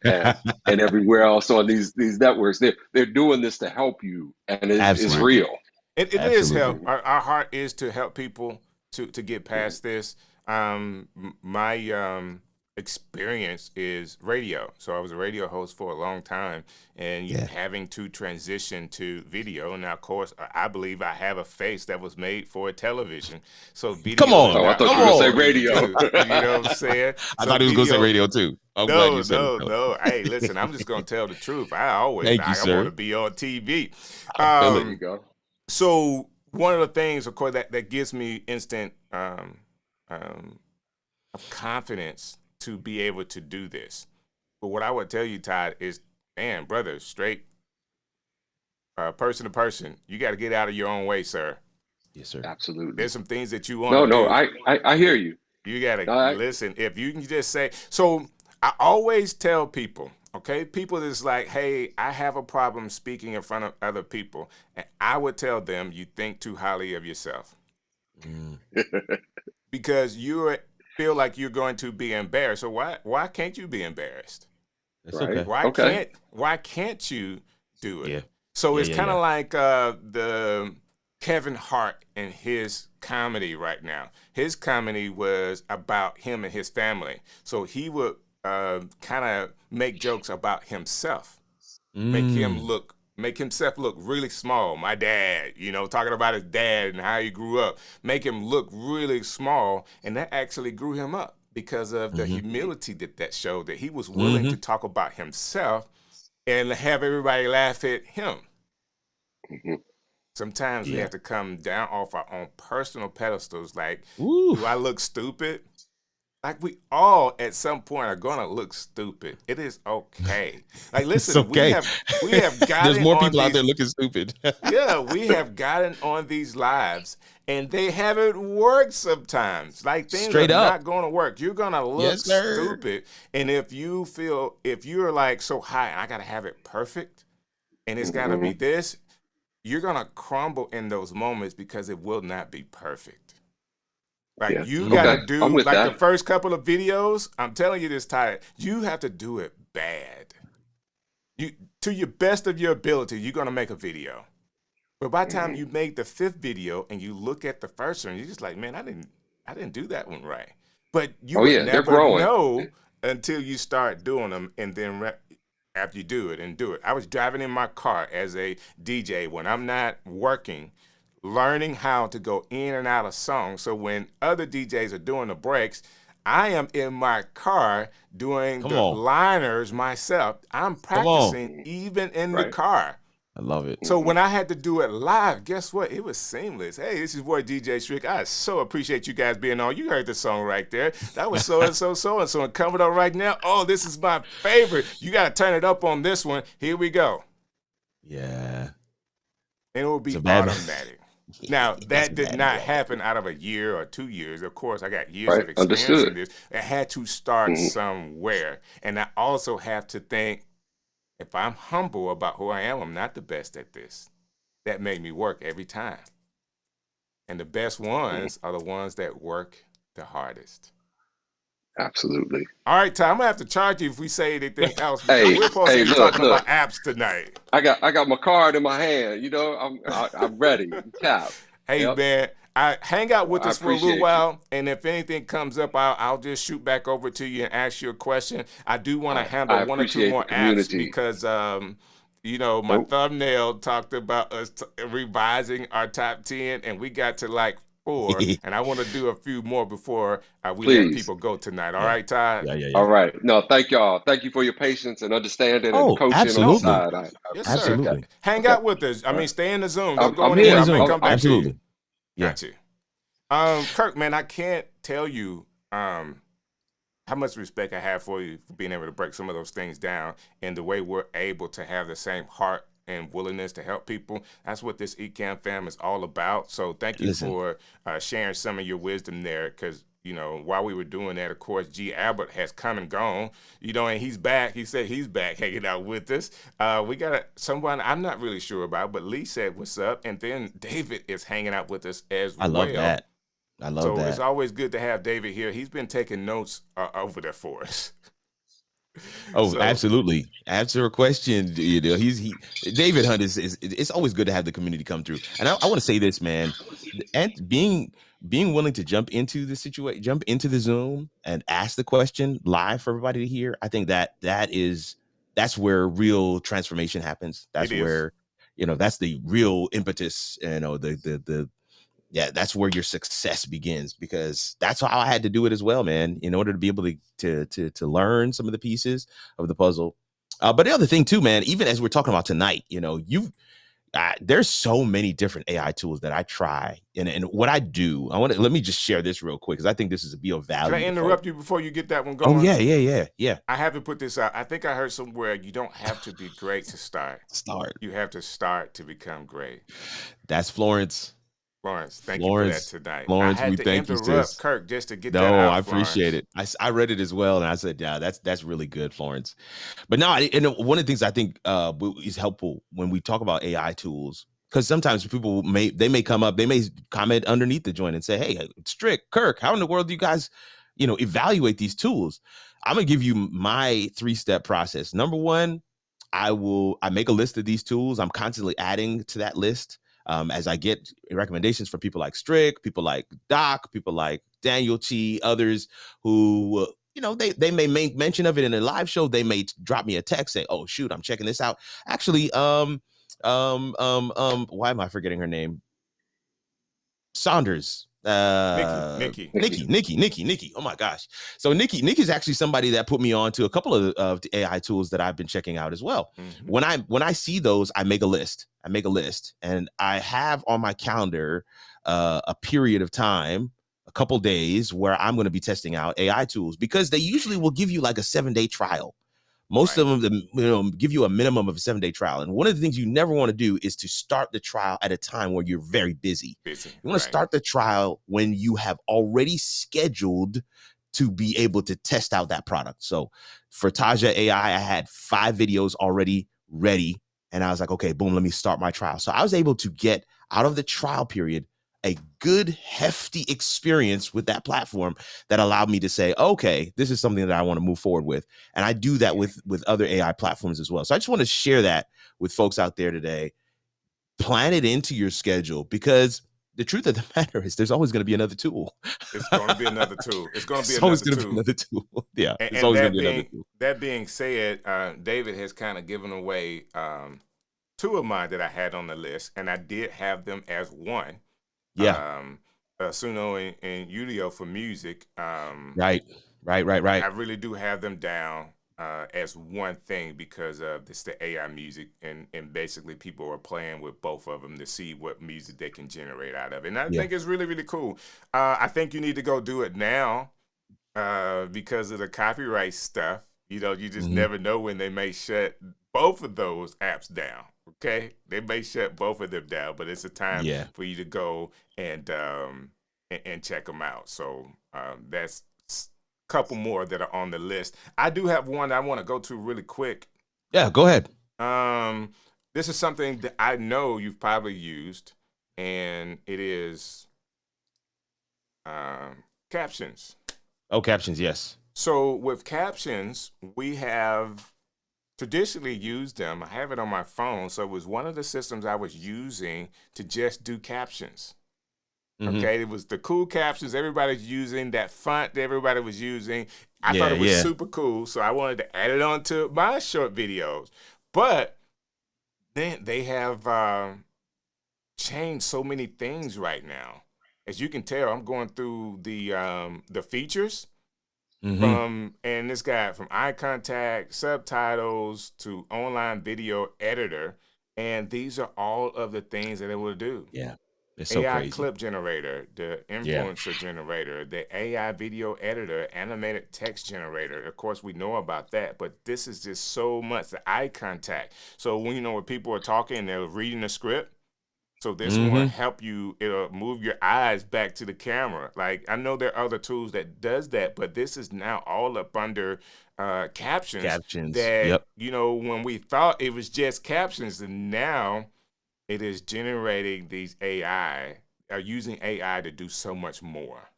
and everywhere else on these networks. They're doing this to help you, and it's real.
It is help. Our heart is to help people to get past this. My experience is radio. So I was a radio host for a long time, and having to transition to video. Now, of course, I believe I have a face that was made for television. So video.
Come on.
I thought you were going to say radio.
You know what I'm saying?
I thought he was going to say radio too. I'm glad you said it.
No. Hey, listen, I'm just going to tell the truth. I always want to be on TV.
There you go.
So one of the things, of course, that gives me instant confidence to be able to do this. But what I would tell you, Todd, is, man, brother, straight person to person, you got to get out of your own way, sir.
Yes, sir.
Absolutely.
There's some things that you want to do.
No, I hear you.
You got to listen. If you can just say, so I always tell people, okay, people that's like, hey, I have a problem speaking in front of other people. And I would tell them, you think too highly of yourself. Because you feel like you're going to be embarrassed. So why can't you be embarrassed?
That's okay.
Why can't you do it?
Yeah.
So it's kind of like the Kevin Hart and his comedy right now. His comedy was about him and his family. So he would kind of make jokes about himself, make himself look really small. My dad, talking about his dad and how he grew up, make him look really small, and that actually grew him up because of the humility that showed, that he was willing to talk about himself and have everybody laugh at him. Sometimes we have to come down off our own personal pedestals, like, do I look stupid? Like, we all at some point are gonna look stupid. It is okay. Like, listen, we have gotten
There's more people out there looking stupid.
We have gotten on these lives, and they haven't worked sometimes. Like, things are not gonna work. You're gonna look stupid. And if you're like so high, I gotta have it perfect, and it's gotta be this, you're gonna crumble in those moments because it will not be perfect. Like, you gotta do, like, the first couple of videos, I'm telling you this, Ty, you have to do it bad. To your best of your ability, you're gonna make a video. But by the time you make the 5th video and you look at the first one, you're just like, man, I didn't do that one right. But you would never know until you start doing them, and then after you do it. I was driving in my car as a DJ when I'm not working, learning how to go in and out of songs. So when other DJs are doing the breaks, I am in my car doing the liners myself. I'm practicing even in the car.
I love it.
So when I had to do it live, guess what? It was seamless. Hey, this is boy DJ Strick. I so appreciate you guys being on. You heard the song right there. That was so-and-so, so-and-so. And coming up right now, oh, this is my favorite. You got to turn it up on this one. Here we go.
Yeah.
And it will be automatic. Now, that did not happen out of a year or 2 years. Of course, I got years of experience in this. It had to start somewhere. And I also have to think, if I'm humble about who I am, I'm not the best at this. That made me work every time. And the best ones are the ones that work the hardest.
Absolutely.
All right, Ty, I'm gonna have to charge you if we say anything else. We're supposed to be talking about apps tonight.
I got my card in my hand. I'm ready. Tap.
Hey, man, I hang out with us for a little while, and if anything comes up, I'll just shoot back over to you and ask you a question. I do want to handle one or two more apps because my thumbnail talked about us revising our top 10, and we got to like 4, and I want to do a few more before we let
Please.
people go tonight. All right, Todd?
Yeah.
All right. No, thank y'all. Thank you for your patience and understanding and
Oh,
coaching on the
absolutely.
side. I
Yes, sir.
appreciate that.
Absolutely.
Hang
Okay.
out with us. I mean, stay in the Zoom. Don't go
I'm
anywhere.
here.
I may come back
Absolutely.
to you.
Yeah.
Got you. Kirk, man, I can't tell you how much respect I have for you for being able to break some of those things down and the way we're able to have the same heart and willingness to help people. That's what this Ecamm fam is all about. So thank you for sharing some of your wisdom there, because you know, while we were doing that, of course, G. Albert has come and gone, you know, and he's back. He said he's back hanging out with us. We got someone I'm not really sure about, but Lee said what's up. And then David is hanging out with us as well.
I love that.
So it's always good to have David here. He's been taking notes over there for us.
Oh, absolutely. Answer a question. You know, David Hunt is it's always good to have the community come through. And I want to say this, man, and being willing to jump into the situation, jump into the Zoom and ask the question live for everybody to hear. I think that's where real transformation happens. That's where, you know, that's the real impetus, you know, that's where your success begins, because that's how I had to do it as well, man, in order to be able to learn some of the pieces of the puzzle. But the other thing too, man, even as we're talking about tonight, you know, there's so many different AI tools that I try, and what I do, let me just share this real quick, because I think this is a value.
Can I interrupt you before you get that one going?
Oh yeah.
I haven't put this out. I think I heard somewhere you don't have to be great to start. You have to start to become great.
That's Florence.
Thank you for that tonight.
Florence,
I had to interrupt Kirk just to get that out.
No, I appreciate it. I read it as well, and I said, yeah, that's really good, Florence. But no, and one of the things I think is helpful when we talk about AI tools, because sometimes people may come up, they may comment underneath the joint and say, hey, Strick, Kirk, how in the world do you guys, you know, evaluate these tools? I'm gonna give you my 3-step process. Number one, I make a list of these tools. I'm constantly adding to that list. As I get recommendations for people like Strick, people like Doc, people like Daniel Chi, others who, you know, they may make mention of it in a live show. They may drop me a text, say, "Oh shoot, I'm checking this out." Actually, why am I forgetting her name? Saunders.
Nikki.
Oh my gosh. So Nikki's actually somebody that put me on to a couple of the AI tools that I've been checking out as well. Mm-hmm. When I see those, I make a list, and I have on my calendar a period of time, a couple days, where I'm going to be testing out AI tools, because they usually will give you like a 7-day trial. Most of them, you know, give you a minimum of a 7-day trial. And one of the things you never want to do is to start the trial at a time where you're very busy. You want to start the trial when you have already scheduled to be able to test out that product. So for Taja AI, I had 5 videos already ready. And I was like, okay, boom, let me start my trial. So I was able to get out of the trial period a good, hefty experience with that platform that allowed me to say, okay, this is something that I want to move forward with. And I do that with other AI platforms as well. So I just want to share that with folks out there today. Plan it into your schedule, because the truth of the matter is there's always going to be another tool.
It's going to be another tool. It's going to be
another tool. Yeah, it's always going to be another tool.
That being said, David has kind of given away 2 of mine that I had on the list, and I did have them as one.
Yeah.
Suno and Ulio for music.
Right.
I really do have them down as one thing, because of the AI music, and basically people are playing with both of them to see what music they can generate out of it. And I think it's really, really cool. I think you need to go do it now because of the copyright stuff. You know, you just never know when they may shut both of those apps down. Okay, they may shut both of them down, but it's a time for you to go and check them out. So that's a couple more that are on the list. I do have one I want to go to really quick.
Yeah, go ahead.
This is something that I know you've probably used, and it is Captions.
Oh, Captions, yes.
So with Captions, we have traditionally used them. I have it on my phone, so it was one of the systems I was using to just do captions. Okay, it was the cool captions everybody's using, that font that everybody was using. I thought it was super cool, so I wanted to add it on to my short videos. But then they have changed so many things right now, as you can tell, I'm going through the features
Mm-hmm.
and this guy from eye contact, subtitles to online video editor, and these are all of the things that it will do.
Yeah. It's so
AI
crazy.
clip generator, the
Yeah.
influencer generator, the AI video editor, animated text generator. Of course, we know about that, but this is just so much. The eye contact. So when people are talking, they're reading the script. So this one
Mm-hmm.
help you. It'll move your eyes back to the camera. Like I know there are other tools that does that, but this is now all up under captions.
Captions.
That
Yep.
when we thought it was just captions, and now it is generating these AI, using AI to do so much more.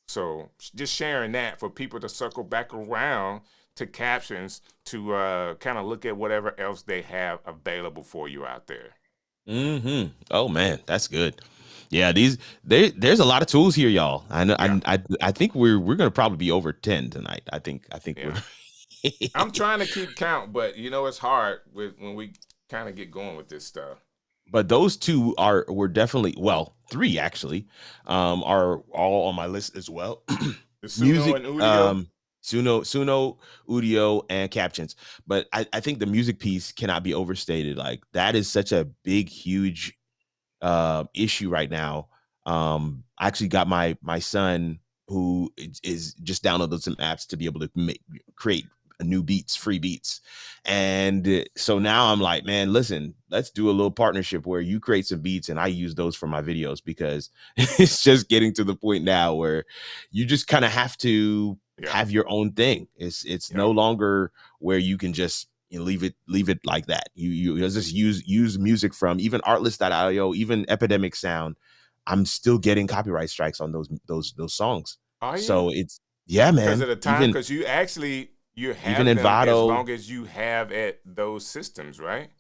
So just sharing that for people to circle back around to captions to kind of look at whatever else they have available for you out there.
Mm-hmm. Oh man, that's good. Yeah, there's a lot of tools here, y'all. I know.
Yeah,
I think we're gonna probably be over 10 tonight. I think we're.
yeah. I'm trying to keep count, but it's hard when we kind of get going with this stuff.
But those two were definitely, well, three actually, are all on my list as well.
The Suno
Music,
and Udio.
Suno, Udio, and Captions. But I think the music piece cannot be overstated. Like that is such a big, huge issue right now. I actually got my son who is just downloaded some apps to be able to create new beats, free beats. And so now I'm like, man, listen, let's do a little partnership where you create some beats and I use those for my videos, because it's just getting to the point now where you just kind of have to
Yeah,
have your own thing. It's
yeah.
no longer where you can just leave it like that. You just use music from even artlist.io, even Epidemic Sound. I'm still getting copyright strikes on those songs.
Are you?
So it's, yeah,
Because
man.
of the time,
Even
because you
even
have them as
Envato,
long as you have at those systems, right?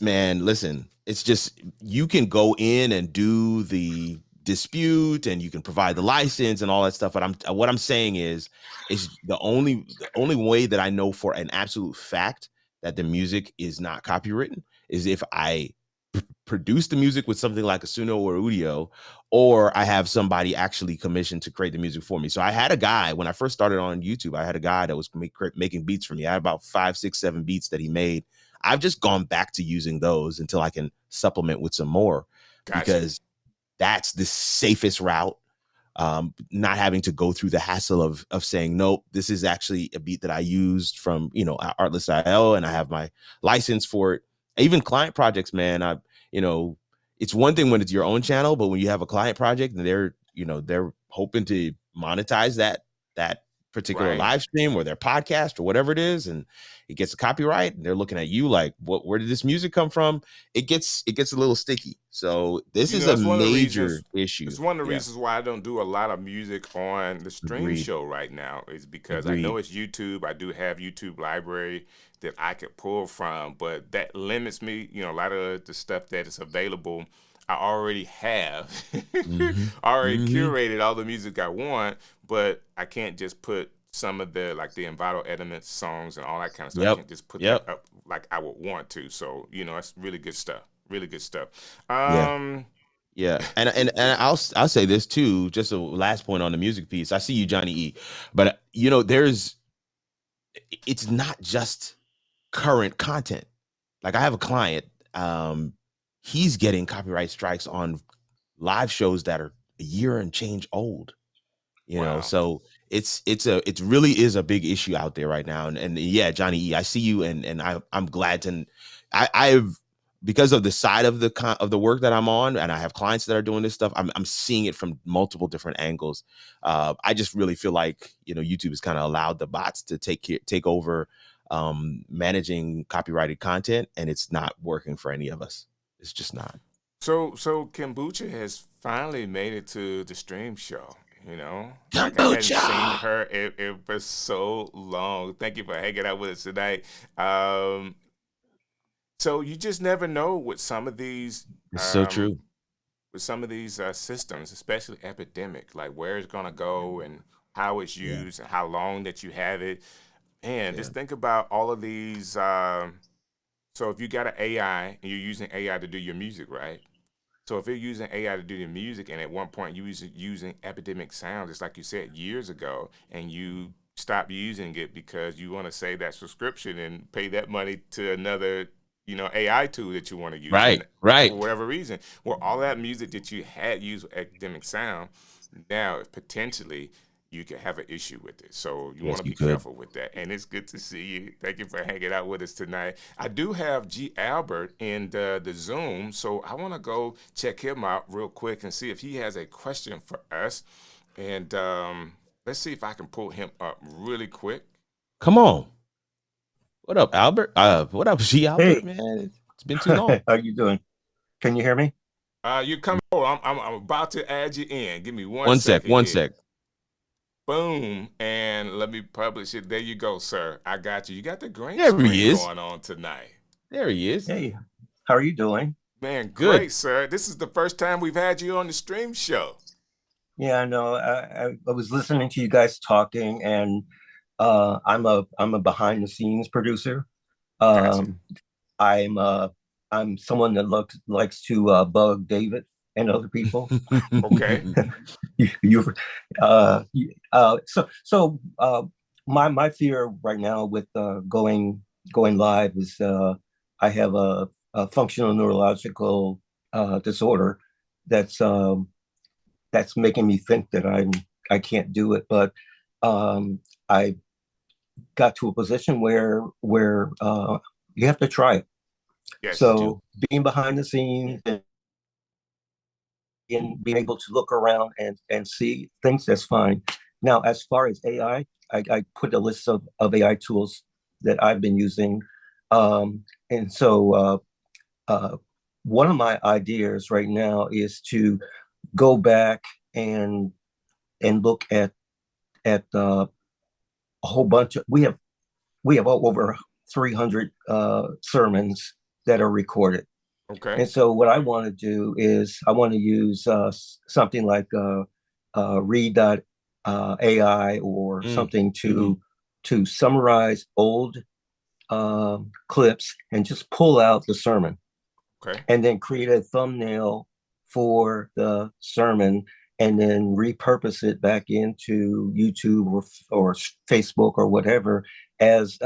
man, listen, it's just you can go in and do the dispute and you can provide the license and all that stuff. But what I'm saying is the only way that I know for an absolute fact that the music is not copywritten is if I produce the music with something like a Suno or Udio, or I have somebody actually commissioned to create the music for me. So I had a guy when I first started on YouTube. I had a guy that was making beats for me. I had about 5, 6, 7 beats that he made. I've just gone back to using those until I can supplement with some more,
Got you.
because that's the safest route. Not having to go through the hassle of saying, nope, this is actually a beat that I used from, Artlist.io, and I have my license for it. Even client projects, man, it's one thing when it's your own channel, but when you have a client project and they're hoping to monetize that particular
Right.
live stream or their podcast or whatever it is, and it gets a copyright, and they're looking at you like, where did this music come from? It gets a little sticky. So this is a
That's one of the
major
reasons.
issue.
It's one of the
Yeah.
reasons why I don't do a lot of music on the stream
Agreed.
show right now. Is because I know
Agreed.
it's YouTube. I do have YouTube library that I could pull from, but that limits me. A lot of the stuff that is available, I already have.
Mm-hmm.
I already
Mm-hmm.
curated all the music I want, but I can't just put some of the like the Envato Elements songs and all that kind of stuff. I
Yep.
can't just put that
Yep.
up like I would want to. So it's really good stuff. Really good stuff.
Yeah.
Um,
Yeah. And I'll say this too, just a last point on the music piece. I see you, Johnny E. But it's not just current content. Like I have a client, he's getting copyright strikes on live shows that are a year and change old.
wow.
So it really is a big issue out there right now. And yeah, Johnny E, I see you, and I'm glad to. I've, because of the side of the work that I'm on, and I have clients that are doing this stuff, I'm seeing it from multiple different angles. I just really feel like YouTube has kind of allowed the bots to take over managing copyrighted content, and it's not working for any of us. It's just not.
So Kombucha has finally made it to the stream show. Like I hadn't seen
Kombucha.
her for so long. Thank you for hanging out with us tonight. Um, so you just never know with some of these
It's so
um,
true.
systems, especially epidemic, like where it's gonna go and how it's
Yeah.
used and how long that you have it. And
Yeah.
just think about all of these. So if you got an AI and you're using AI to do your music, right? So if you're using AI to do the music, and at one point you was using Epidemic Sound, just like you said years ago, and you stop using it because you want to save that subscription and pay that money to another, AI tool that you want to use,
Right, right.
for whatever reason. Well, all that music that you had used with Academic Sound, now potentially you could have an issue with it. So you want to be careful with that. And it's good to see you. Thank you for hanging out with us tonight. I do have G. Albert in the Zoom, so I want to go check him out real quick and see if he has a question for us. And let's see if I can pull him up really quick.
Come on. What up, Albert? What up, G. Albert,
Hey.
man? It's been too long.
How you doing? Can you hear me?
You come. Oh, I'm about to add you in. Give me one
sec.
Boom, and let me publish it. There you go, sir. I got you. You got the green
There
screen
he is.
going on tonight.
There he is.
Hey, how are you doing?
Man,
Good.
great, sir. This is the first time we've had you on the stream show.
Yeah, I know. I was listening to you guys talking, and I'm a behind the scenes producer.
Gotcha.
I'm someone that likes to bug David and other people.
Okay.
My fear right now with going live is I have a functional neurological disorder that's making me think that I can't do it. But I got to a position where you have to try it.
Yes,
so being behind the scenes and being able to look around and see things, that's fine. Now, as far as AI, I put a list of AI tools that I've been using. And so one of my ideas right now is to go back and look at a whole bunch of, we have over 300 sermons that are recorded.
Okay.
And so what I want to do is I want to use something like read.ai or something to summarize old clips and just pull out the sermon.
Okay.
And then create a thumbnail for the sermon and then repurpose it back into YouTube or Facebook or whatever as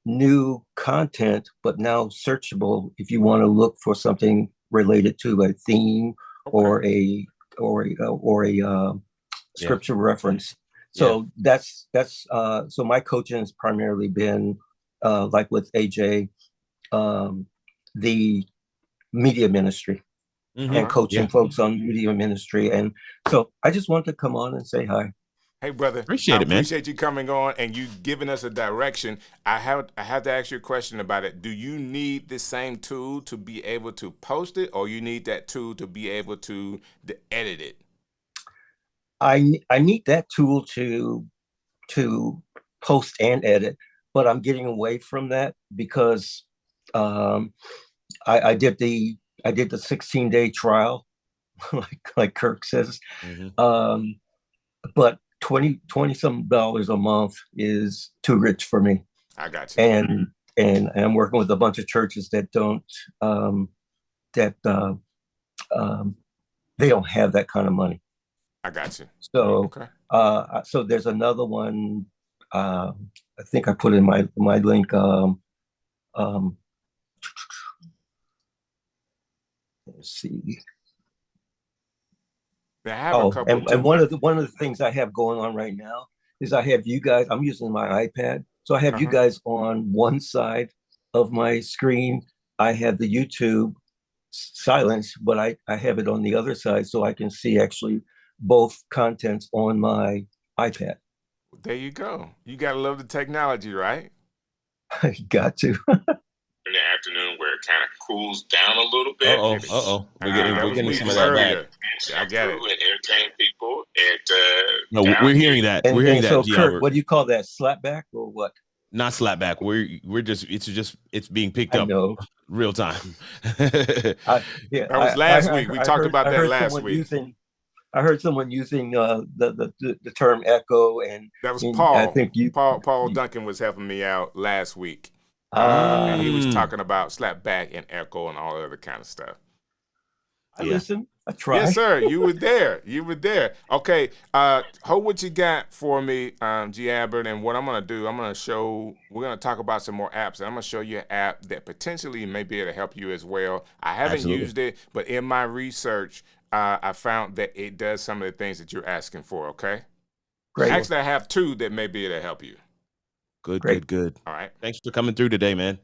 new content, but now searchable if you want to look for something related to a theme or a scripture reference. So that's so my coaching has primarily been like with AJ, the media ministry and coaching folks on media ministry. And so I just wanted to come on and say hi.
Hey, brother.
Appreciate it, man.
Appreciate you coming on and you giving us a direction. I have to ask you a question about it. Do you need the same tool to be able to post it, or you need that tool to be able to edit it?
I need that tool to post and edit, but I'm getting away from that because I did the 16-day trial, like Kirk says, but $20 some a month is too rich for me.
I got you.
And I'm working with a bunch of churches that don't they don't have that kind of money.
I got you.
So so there's another one. I think I put in my link. Let's see.
I have a couple
and one of the things I have going on right now is I have you guys. I'm using my iPad, so I have you guys on one side of my screen. I have the YouTube silence, but I have it on the other side, so I can see actually both contents on my iPad.
There you go. You gotta love the technology, right?
I got to.
In the afternoon where it kind of cools down a little bit.
We're getting some of that back.
I got it.
And entertain people. And
no, we're hearing that.
We're
hearing
that. So,
G.
Kirk,
Albert.
what do you call that? Slapback or what?
Not slapback. It's being picked up real time.
That was last week. We talked about that last week.
I heard someone using the term echo, and
that was Paul.
I think
Paul Duncan was helping me out last week. And he was talking about slap back and echo and all other kind of stuff.
I listen. I try.
Yes, sir. You were there. You were there. Okay. Hold what you got for me, G. Albert. And what I'm gonna do, we're gonna talk about some more apps, and I'm gonna show you an app that potentially may be able to help you as well. I haven't used it, but in my research, I found that it does some of the things that you're asking for. Okay.
Great.
Actually, I have two that may be able to help you.
Good.
All right.
Thanks for coming through today, man.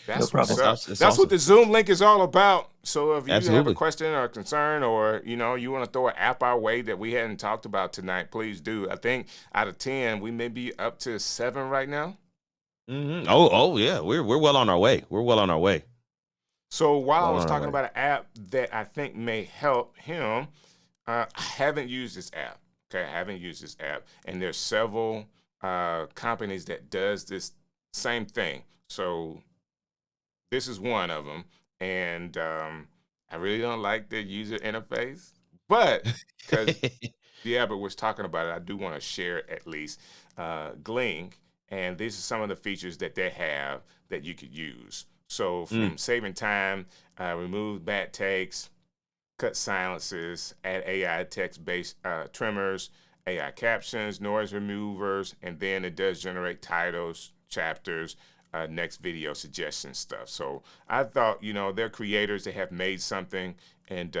That's
No problem.
what's up.
That's
That's
awesome.
what the Zoom link is all about. So if you have a
Absolutely.
question or a concern, or you want to throw an app our way that we hadn't talked about tonight, please do. I think out of 10, we may be up to 7 right now.
Mm-hmm. Oh yeah, we're well on our way. We're well on our way.
So while I was
Well,
talking
anyway.
about an app that I think may help him, I haven't used this app. Okay, I haven't used this app, and there's several companies that does this same thing. So this is one of them, and I really don't like the user interface, but because but was talking about it, I do want to share it at least. Gling, and these are some of the features that they have that you could use. So from saving time, remove bad takes, cut silences, add AI text-based trimmers, AI captions, noise removers, and then it does generate titles, chapters, next video suggestion stuff. So I thought, they're creators, they have made something, and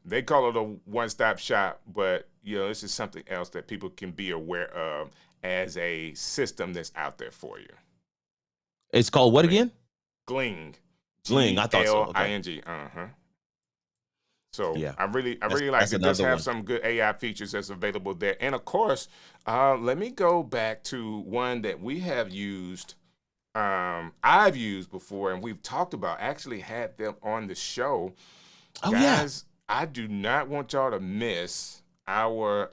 they call it a one-stop shop, but this is something else that people can be aware of as a system that's out there for you.
It's called what again?
Gling.
Gling. I thought so. Okay.
Gling. So
Yeah.
I really like it. It does have some good AI features that's available there. And of course, let me go back to one that we have used. I've used before, and we've talked about, actually had them on the show.
Oh,
Guys, I do not want y'all to miss our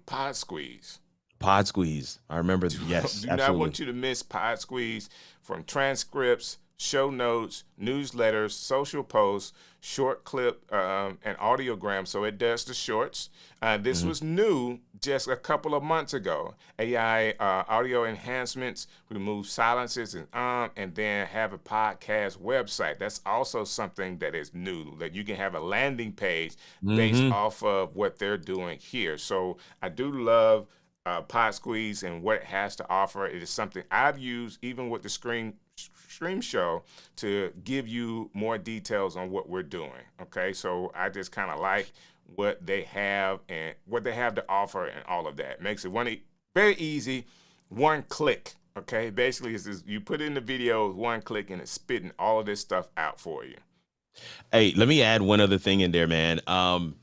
PodSqueeze.
PodSqueeze. I remember. Yes,
do
absolutely.
not want you to miss PodSqueeze. From transcripts, show notes, newsletters, social posts, short clip, and audiogram. So it does the shorts. This was new just a couple of months ago. AI audio enhancements, remove silences, and then have a podcast website. That's also something that is new, that you can have a landing page based off of what they're doing here. So I do love PodSqueeze and what it has to offer. It is something I've used even with the stream show to give you more details on what we're doing. Okay, so I just kind of like what they have and what they have to offer and all of that. Makes it very easy, one click. Okay, basically it's just, you put in the video, one click, and it's spitting all of this stuff out for you.
Hey, let me add one other thing in there, man. Because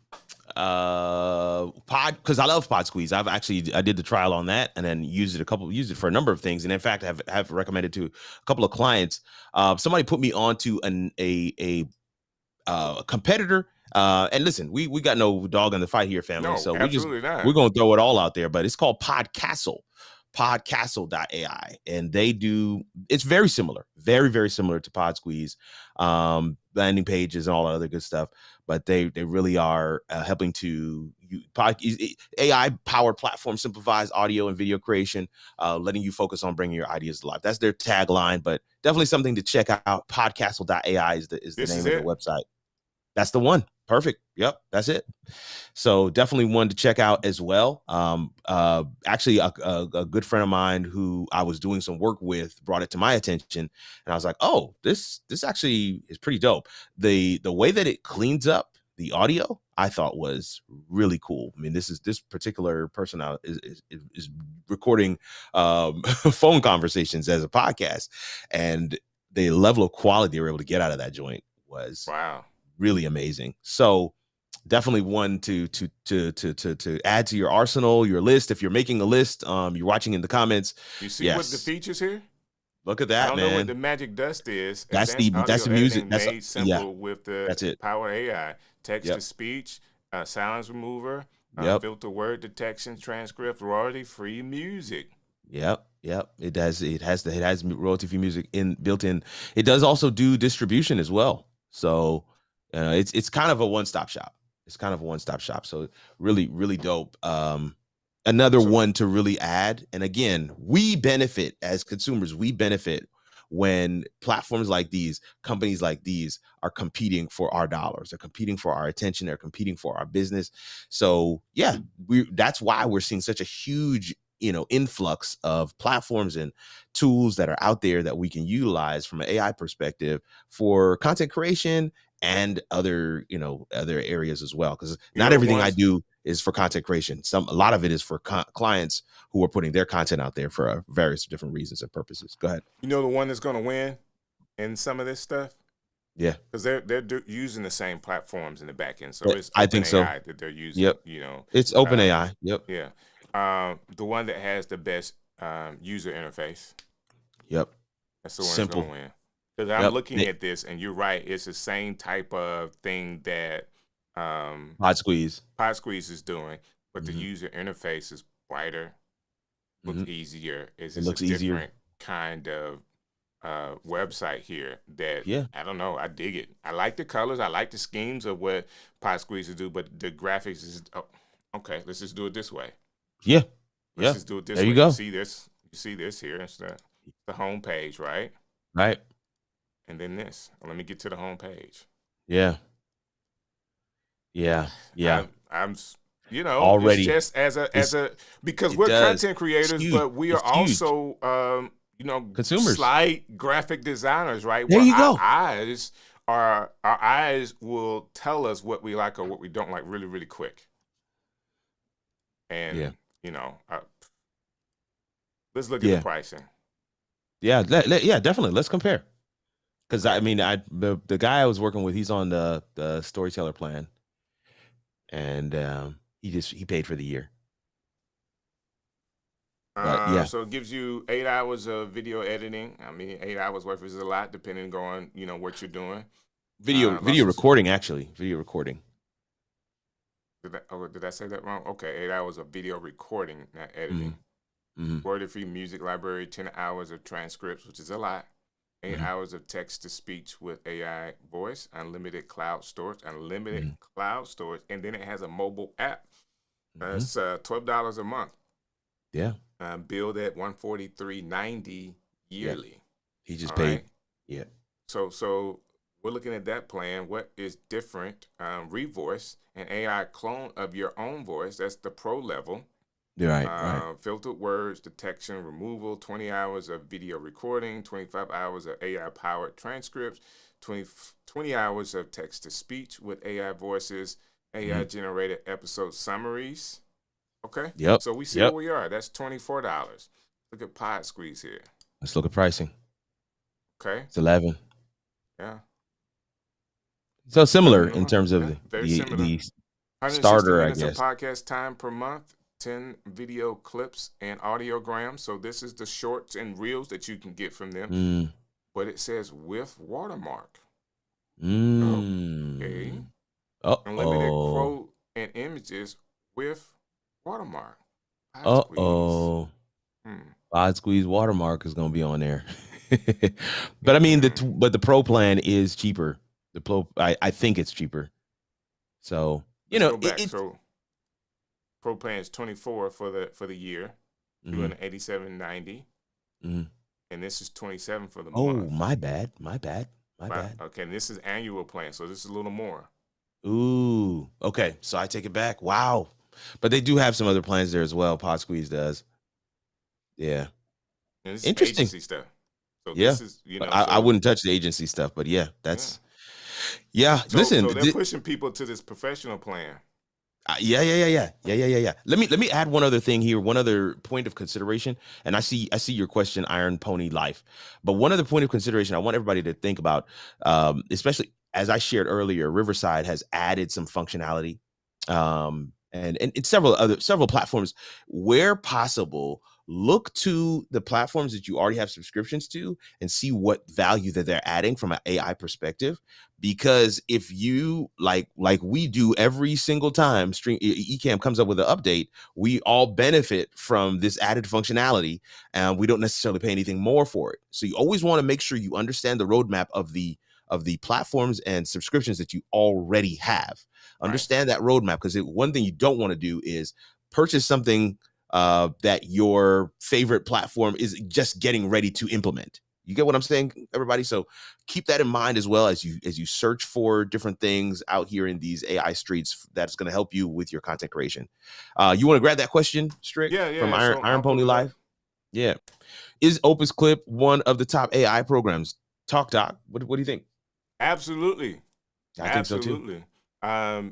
I love PodSqueeze. I did the trial on that and then used it for a number of things. And in fact, I have recommended to a couple of clients. Somebody put me onto a competitor. And listen, we got no dog in the fight here, family.
No,
so
absolutely not.
We're going to throw it all out there, but it's called Podcastle. Podcastle.ai, and it's very similar, very, very similar to PodSqueeze, landing pages and all that other good stuff, but they really are helping to AI powered platform, simplifies audio and video creation, letting you focus on bringing your ideas to life. That's their tagline, but definitely something to check out. Podcastle.ai is the name of the website. That's the one. Perfect. Yep, that's it. So definitely one to check out as well. Actually, a good friend of mine who I was doing some work with brought it to my attention, and I was like, "Oh, this actually is pretty dope." The way that it cleans up the audio, I thought was really cool. I mean, this particular person is recording phone conversations as a podcast, and the level of quality they were able to get out of that joint was really amazing. So definitely one to add to your arsenal, your list. If you're making a list, you're watching in the comments.
You see what the features here?
Look at that, man.
I don't know what the magic dust is.
That's the music. That's
made simple with the Power AI. Text to speech, silence remover, filter word detection, transcript, royalty-free music.
Yep. It has royalty-free music built in. It does also do distribution as well. So it's kind of a one-stop shop. So really, really dope. Another one to really add. And again, we benefit as consumers. We benefit when platforms like these, companies like these are competing for our dollars, they're competing for our attention, they're competing for our business. So yeah, that's why we're seeing such a huge, influx of platforms and tools that are out there that we can utilize from an AI perspective for content creation and other areas as well. Because not everything I do is for content creation. A lot of it is for clients who are putting their content out there for various different reasons and purposes. Go ahead.
You know the one that's going to win in some of this stuff?
Yeah,
because they're using the same platforms in the back end. So it's
I think so.
AI that they're using.
Yep. It's OpenAI. Yep.
Yeah. The one that has the best user interface.
Yep.
That's the one that's going to win. Because I'm looking at this, and you're right. It's the same type of thing that
PodSqueeze
is doing, but the user interface is brighter, looks easier. It
looks
a
easier.
Different kind of website here that I don't know. I dig it. I like the colors. I like the schemes of what PodSqueeze do, but the graphics is okay. Let's just do it this way.
Yeah.
Let's just do it this way.
There you go.
You see this here. It's the home page, right?
Right.
And then this. Let me get to the home page.
Yeah.
I'm
already
it's just as a because we're content creators, but we are also
consumers,
slight graphic designers, right?
There you go.
Our eyes will tell us what we like or what we don't like really, really quick. And let's look at the pricing.
Yeah, definitely. Let's compare. Because the guy I was working with, he's on the storyteller plan, and he paid for the year.
So it gives you 8 hours of video editing. 8 hours worth is a lot, depending on what you're doing.
Video recording, actually. Video recording.
Did I say that wrong? Okay, 8 hours of video recording, not editing. Word-free music library, 10 hours of transcripts, which is a lot. 8 hours of text-to-speech with AI voice, unlimited cloud storage, and then it has a mobile app. That's $12 a month.
Yeah.
Billed at $143.90 yearly.
Yeah. He just paid. Right? Yeah.
So we're looking at that plan. What is different? Revoice, an AI clone of your own voice. That's the pro level.
Right.
Filtered words detection, removal, 20 hours of video recording, 25 hours of AI-powered transcripts, 20 hours of text-to-speech with AI voices, AI-generated episode summaries. Okay?
Yep.
So we see where we are. That's $24. Look at PodSqueeze here.
Let's look at pricing.
Okay.
It's $11.
Yeah.
So similar in terms of the starter, I guess.
Of podcast time per month. 10 video clips and audiograms. So this is the shorts and reels that you can get from them. But it says with watermark. Okay. Unlimited quote and images with watermark.
PodSqueeze watermark is going to be on there. But the pro plan is cheaper. The pro, I think it's cheaper. So
pro plan is $24 for the year, doing $87.90, and this is $27 for the month.
Oh, my bad.
Okay, and this is annual plan, so this is a little more.
Ooh, okay, so I take it back. Wow, but they do have some other plans there as well. PodSqueeze does. Yeah,
and this
interesting
is agency stuff. So
this
is
I wouldn't touch the agency stuff, but that's
So,
listen,
so they're pushing people to this professional plan.
Yeah. Let me add one other thing here, one other point of consideration. And I see your question, Iron Pony Life. But one other point of consideration I want everybody to think about, especially as I shared earlier, Riverside has added some functionality, and it's several platforms where possible. Look to the platforms that you already have subscriptions to and see what value that they're adding from an AI perspective. Because if you like we do every single time Ecamm comes up with an update, we all benefit from this added functionality, and we don't necessarily pay anything more for it. So you always want to make sure you understand the roadmap of the platforms and subscriptions that you already have. Understand that roadmap, because one thing you don't want to do is purchase something that your favorite platform is just getting ready to implement. You get what I'm saying, everybody? So keep that in mind as well as you search for different things out here in these AI streets that's going to help you with your content creation. You want to grab that question, Strick, from
So
Iron Pony Live? Yeah. Is OpusClip one of the top AI programs? Talk, Doc. What do you think?
Absolutely.
I think so too.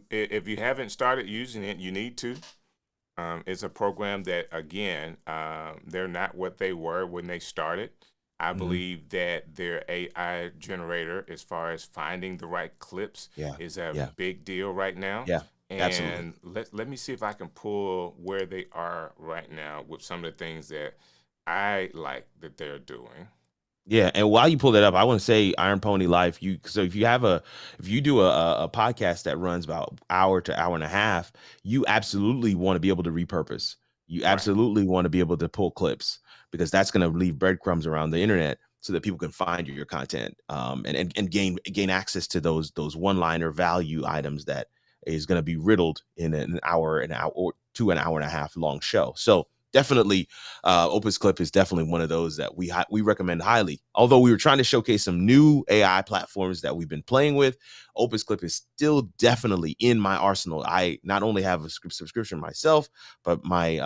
If you haven't started using it, you need to. It's a program that, again, they're not what they were when they started. I believe that their AI generator, as far as finding the right clips, is a big deal right now.
Yeah,
and
absolutely.
let me see if I can pull where they are right now with some of the things that I like that they're doing.
Yeah, and while you pull that up, I want to say Iron Pony Life. So if you do a podcast that runs about hour to hour and a half, you absolutely want to be able to repurpose. You absolutely want to be able to pull clips, because that's going to leave breadcrumbs around the internet so that people can find your content, and gain access to those one-liner value items that is going to be riddled in an hour to an hour and a half long show. So definitely, OpusClip is definitely one of those that we recommend highly. Although we were trying to showcase some new AI platforms that we've been playing with, OpusClip is still definitely in my arsenal. I not only have a subscription myself, but my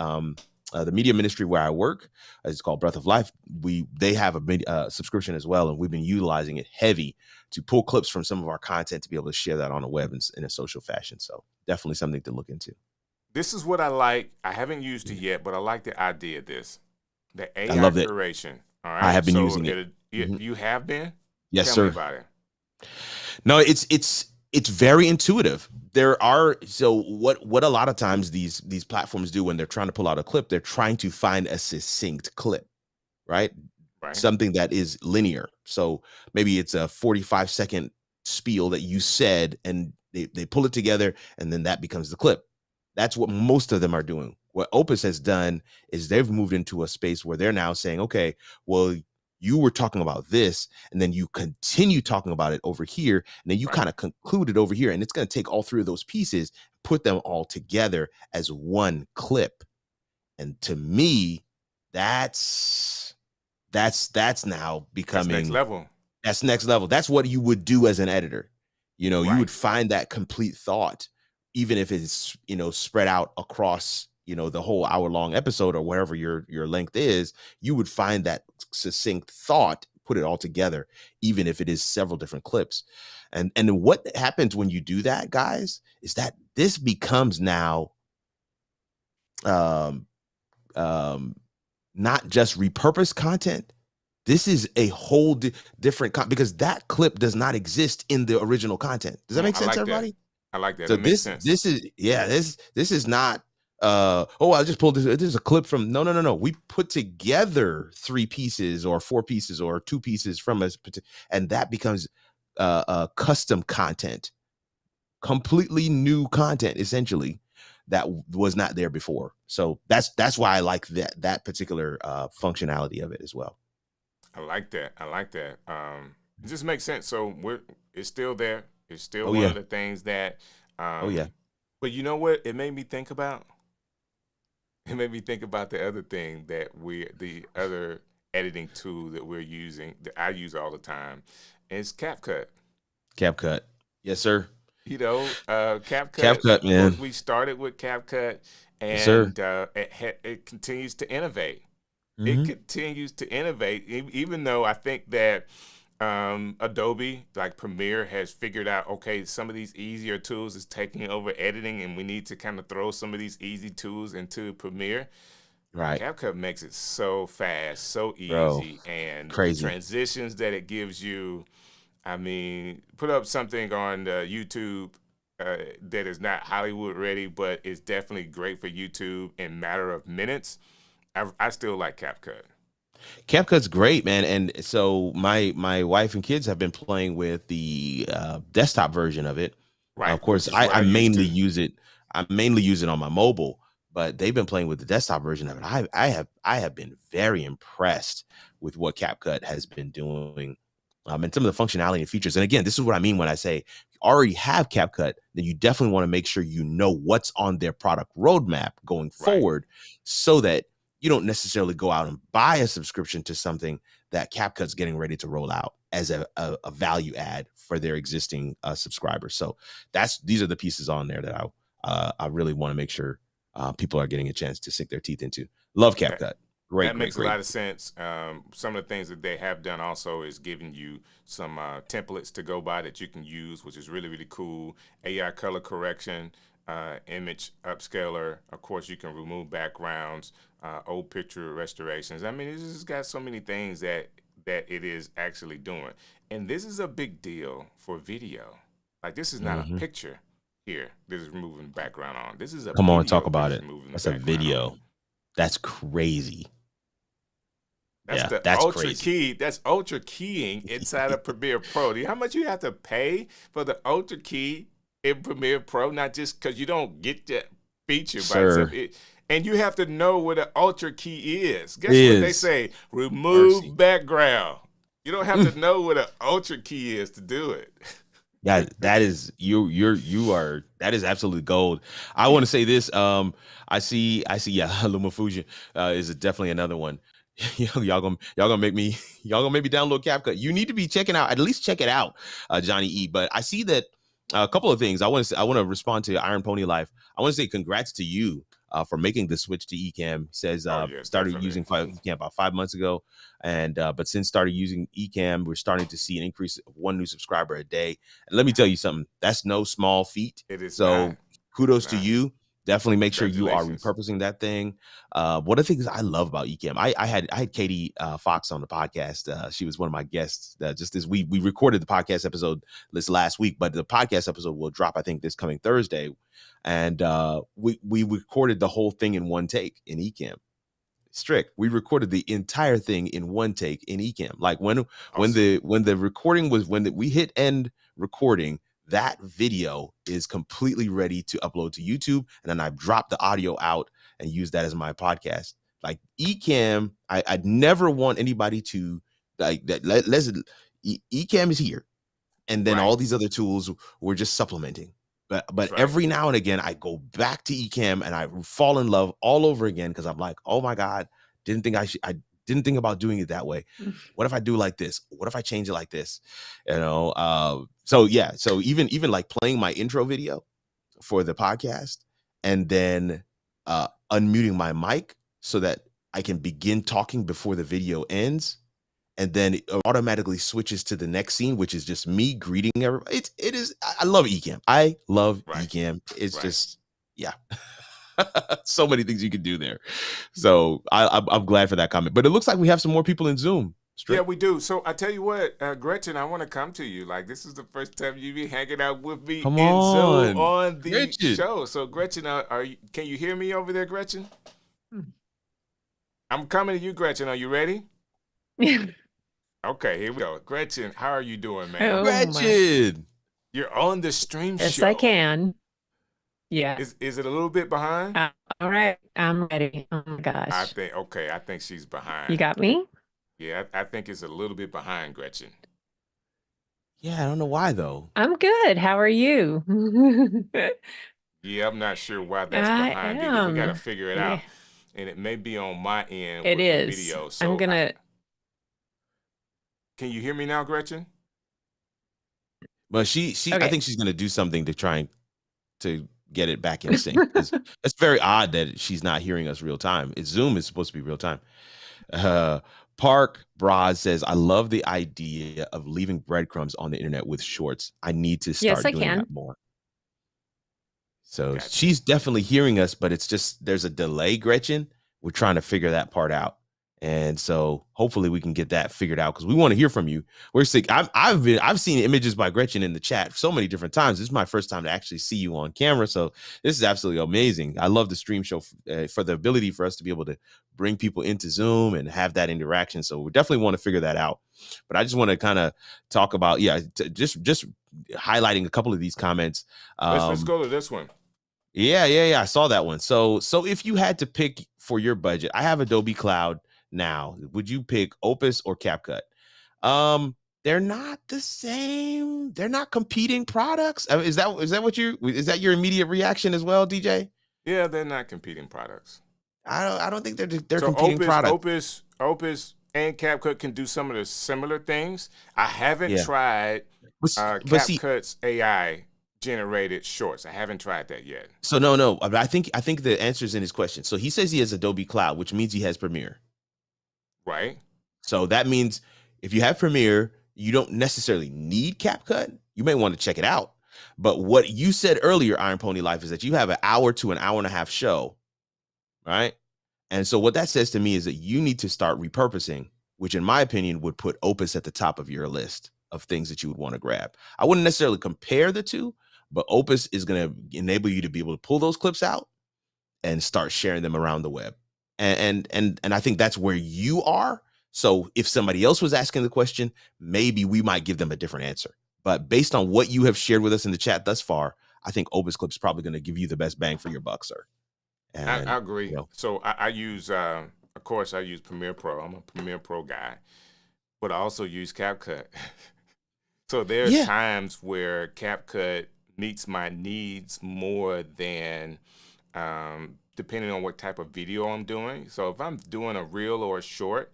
the media ministry where I work, it's called Breath of Life. They have a subscription as well, and we've been utilizing it heavy to pull clips from some of our content to be able to share that on the web in a social fashion. So definitely something to look into.
This is what I like. I haven't used it yet, but I like the idea of this. The AI
I love
curation. All right.
I have been using it.
You have been?
Yes,
Tell
sir.
me about it.
No, it's very intuitive. What a lot of times these platforms do when they're trying to pull out a clip, they're trying to find a succinct clip, right? Something that is linear. So maybe it's a 45-second spiel that you said, and they pull it together, and then that becomes the clip. That's what most of them are doing. What Opus has done is they've moved into a space where they're now saying, okay, well, you were talking about this, and then you continue talking about it over here, and then you kind of conclude it over here, and it's going to take all three of those pieces, put them all together as one clip. And to me, that's now becoming
next level.
That's next level. That's what you would do as an editor. You would find that complete thought, even if it's spread out across the whole hour-long episode or whatever your length is. You would find that succinct thought, put it all together, even if it is several different clips. And what happens when you do that, guys, is that this becomes now not just repurposed content. This is a whole different because that clip does not exist in the original content. Does that make sense, everybody?
I like that.
So
that makes sense.
This is not I just pulled this. This is a clip from no. We put together 3 pieces or 4 pieces or 2 pieces from us, and that becomes custom content, completely new content, essentially, that was not there before. So that's why I like that particular functionality of it as well.
I like that. It just makes sense. So it's still there. It's still
one
of the things that. But you know what? It made me think about. It made me think about the other thing that the other editing tool that we're using, that I use all the time, is CapCut.
CapCut. Yes, sir.
CapCut,
man.
We started with CapCut, and
yes, sir.
It continues to innovate.
Mm-hmm.
It continues to innovate, even though I think that Adobe, like Premiere, has figured out, okay, some of these easier tools is taking over editing, and we need to kind of throw some of these easy tools into Premiere.
Right.
CapCut makes it so fast, so easy,
Bro,
and
crazy.
The transitions that it gives you. I mean, put up something on YouTube that is not Hollywood ready, but it's definitely great for YouTube in a matter of minutes. I still like CapCut.
CapCut's great, man. And so my wife and kids have been playing with the desktop version of it.
Right.
Of course, I mainly use it. I mainly use it on my mobile, but they've been playing with the desktop version of it. I have been very impressed with what CapCut has been doing, and some of the functionality and features. And again, this is what I mean when I say you already have CapCut, then you definitely want to make sure you know what's on their product roadmap going forward, so that you don't necessarily go out and buy a subscription to something that CapCut's getting ready to roll out as a value add for their existing subscribers. So these are the pieces on there that I really want to make sure people are getting a chance to sink their teeth into. Love CapCut. Great.
That makes a lot of sense. Some of the things that they have done also is giving you some templates to go by that you can use, which is really, really cool. AI color correction, image upscaler. Of course, you can remove backgrounds, old picture restorations. I mean, it's just got so many things that it is actually doing. And this is a big deal for video. Like, this is not a picture here. This is removing the background on. This is a
Come on,
video
talk about it. That's a video.
on.
That's crazy.
That's ultra crazy. Key. That's ultra keying inside of Premiere Pro. Do you know how much you have to pay for the ultra key in Premiere Pro? Not just because you don't get that feature by itself. And you have to know what an ultra key is. Guess what they say? Remove background. You don't have to know what an ultra key is to do it.
Yeah, that is that is absolutely gold. I want to say this. I see. Yeah, LumaFusion is definitely another one. y'all gonna make me download CapCut. You need to be checking out, at least check it out, Johnny E. But I see that a couple of things. I want to respond to Iron Pony Life. I want to say congrats to you for making the switch to Ecamm. Says started using Ecamm about 5 months ago, and but since started using Ecamm, we're starting to see an increase of 1 new subscriber a day. And let me tell you something, that's no small feat.
It is.
So kudos to you. Definitely make sure you are repurposing that thing. One of the things I love about Ecamm, I had Katie Fox on the podcast. She was one of my guests. Just this we recorded the podcast episode this last week, but the podcast episode will drop, I think, this coming Thursday. And we recorded the whole thing in one take in Ecamm. Strick, we recorded the entire thing in one take in Ecamm. Like when the recording was, when we hit end recording, that video is completely ready to upload to YouTube. And then I dropped the audio out and use that as my podcast. Like Ecamm, I'd never want anybody to like that. Ecamm is here. And then all these other tools we're just supplementing. But every now and again, I go back to Ecamm and I fall in love all over again. Cause I'm like, oh my God, I didn't think about doing it that way. What if I do like this? What if I change it like this? So even like playing my intro video for the podcast and then unmuting my mic so that I can begin talking before the video ends, and then it automatically switches to the next scene, which is just me greeting everybody. I love Ecamm. I love Ecamm. It's just, yeah. So many things you can do there. So I'm glad for that comment. But it looks like we have some more people in Zoom. Strick.
Yeah, we do. So I tell you what, Gretchen, I want to come to you. Like, this is the first time you be hanging out with me Zoom on the Gretchen. Show. So Gretchen, can you hear me over there, Gretchen? I'm coming to you, Gretchen. Are you ready? Okay, here we go. Gretchen, how are you doing, man?
Oh, Gretchen,
you're on the stream show.
Yes, I can. Yeah.
Is it a little bit behind?
All right, I'm ready. Oh my gosh.
I think she's behind.
You got me?
Yeah, I think it's a little bit behind, Gretchen.
Yeah, I don't know why though.
I'm good. How are you?
Yeah, I'm not sure why that's behind either. We got to figure it out. And it may be on my end with the video. So can you hear me now, Gretchen?
But she okay. I think she's gonna do something to try to get it back in sync. It's very odd that she's not hearing us real time. Zoom is supposed to be real time. Park Broad says, I love the idea of leaving breadcrumbs on the internet with shorts. I need to start doing that more. So she's definitely hearing us, but it's just there's a delay, Gretchen. We're trying to figure that part out. And so hopefully we can get that figured out because we want to hear from you. We're sick. I've seen images by Gretchen in the chat so many different times. This is my first time to actually see you on camera. So this is absolutely amazing. I love the stream show for the ability for us to be able to bring people into Zoom and have that interaction. So we definitely want to figure that out. But I just want to kind of talk about, just highlighting a couple of these comments.
Let's go to this one.
Yeah. I saw that one. So if you had to pick for your budget, I have Adobe Cloud now. Would you pick Opus or CapCut? They're not the same. They're not competing products. Is that your immediate reaction as well, DJ?
Yeah, they're not competing products.
I don't think they're
So
competing products.
Opus, and CapCut can do some of the similar things. I haven't
Yeah.
tried
But see,
CapCut's AI generated shorts. I haven't tried that yet.
so no. I think the answer is in his question. So he says he has Adobe Cloud, which means he has Premiere.
Right.
So that means if you have Premiere, you don't necessarily need CapCut. You may want to check it out. But what you said earlier, Iron Pony Life, is that you have an hour to an hour and a half show, right? And so what that says to me is that you need to start repurposing, which in my opinion would put Opus at the top of your list of things that you would want to grab. I wouldn't necessarily compare the two, but Opus is going to enable you to be able to pull those clips out and start sharing them around the web. And I think that's where you are. So if somebody else was asking the question, maybe we might give them a different answer. But based on what you have shared with us in the chat thus far, I think OpusClip is probably going to give you the best bang for your buck, sir. And,
I agree.
you know,
So I use, of course, I use Premiere Pro. I'm a Premiere Pro guy, but I also use CapCut. So there's times where CapCut meets my needs more than depending on what type of video I'm doing. So if I'm doing a reel or a short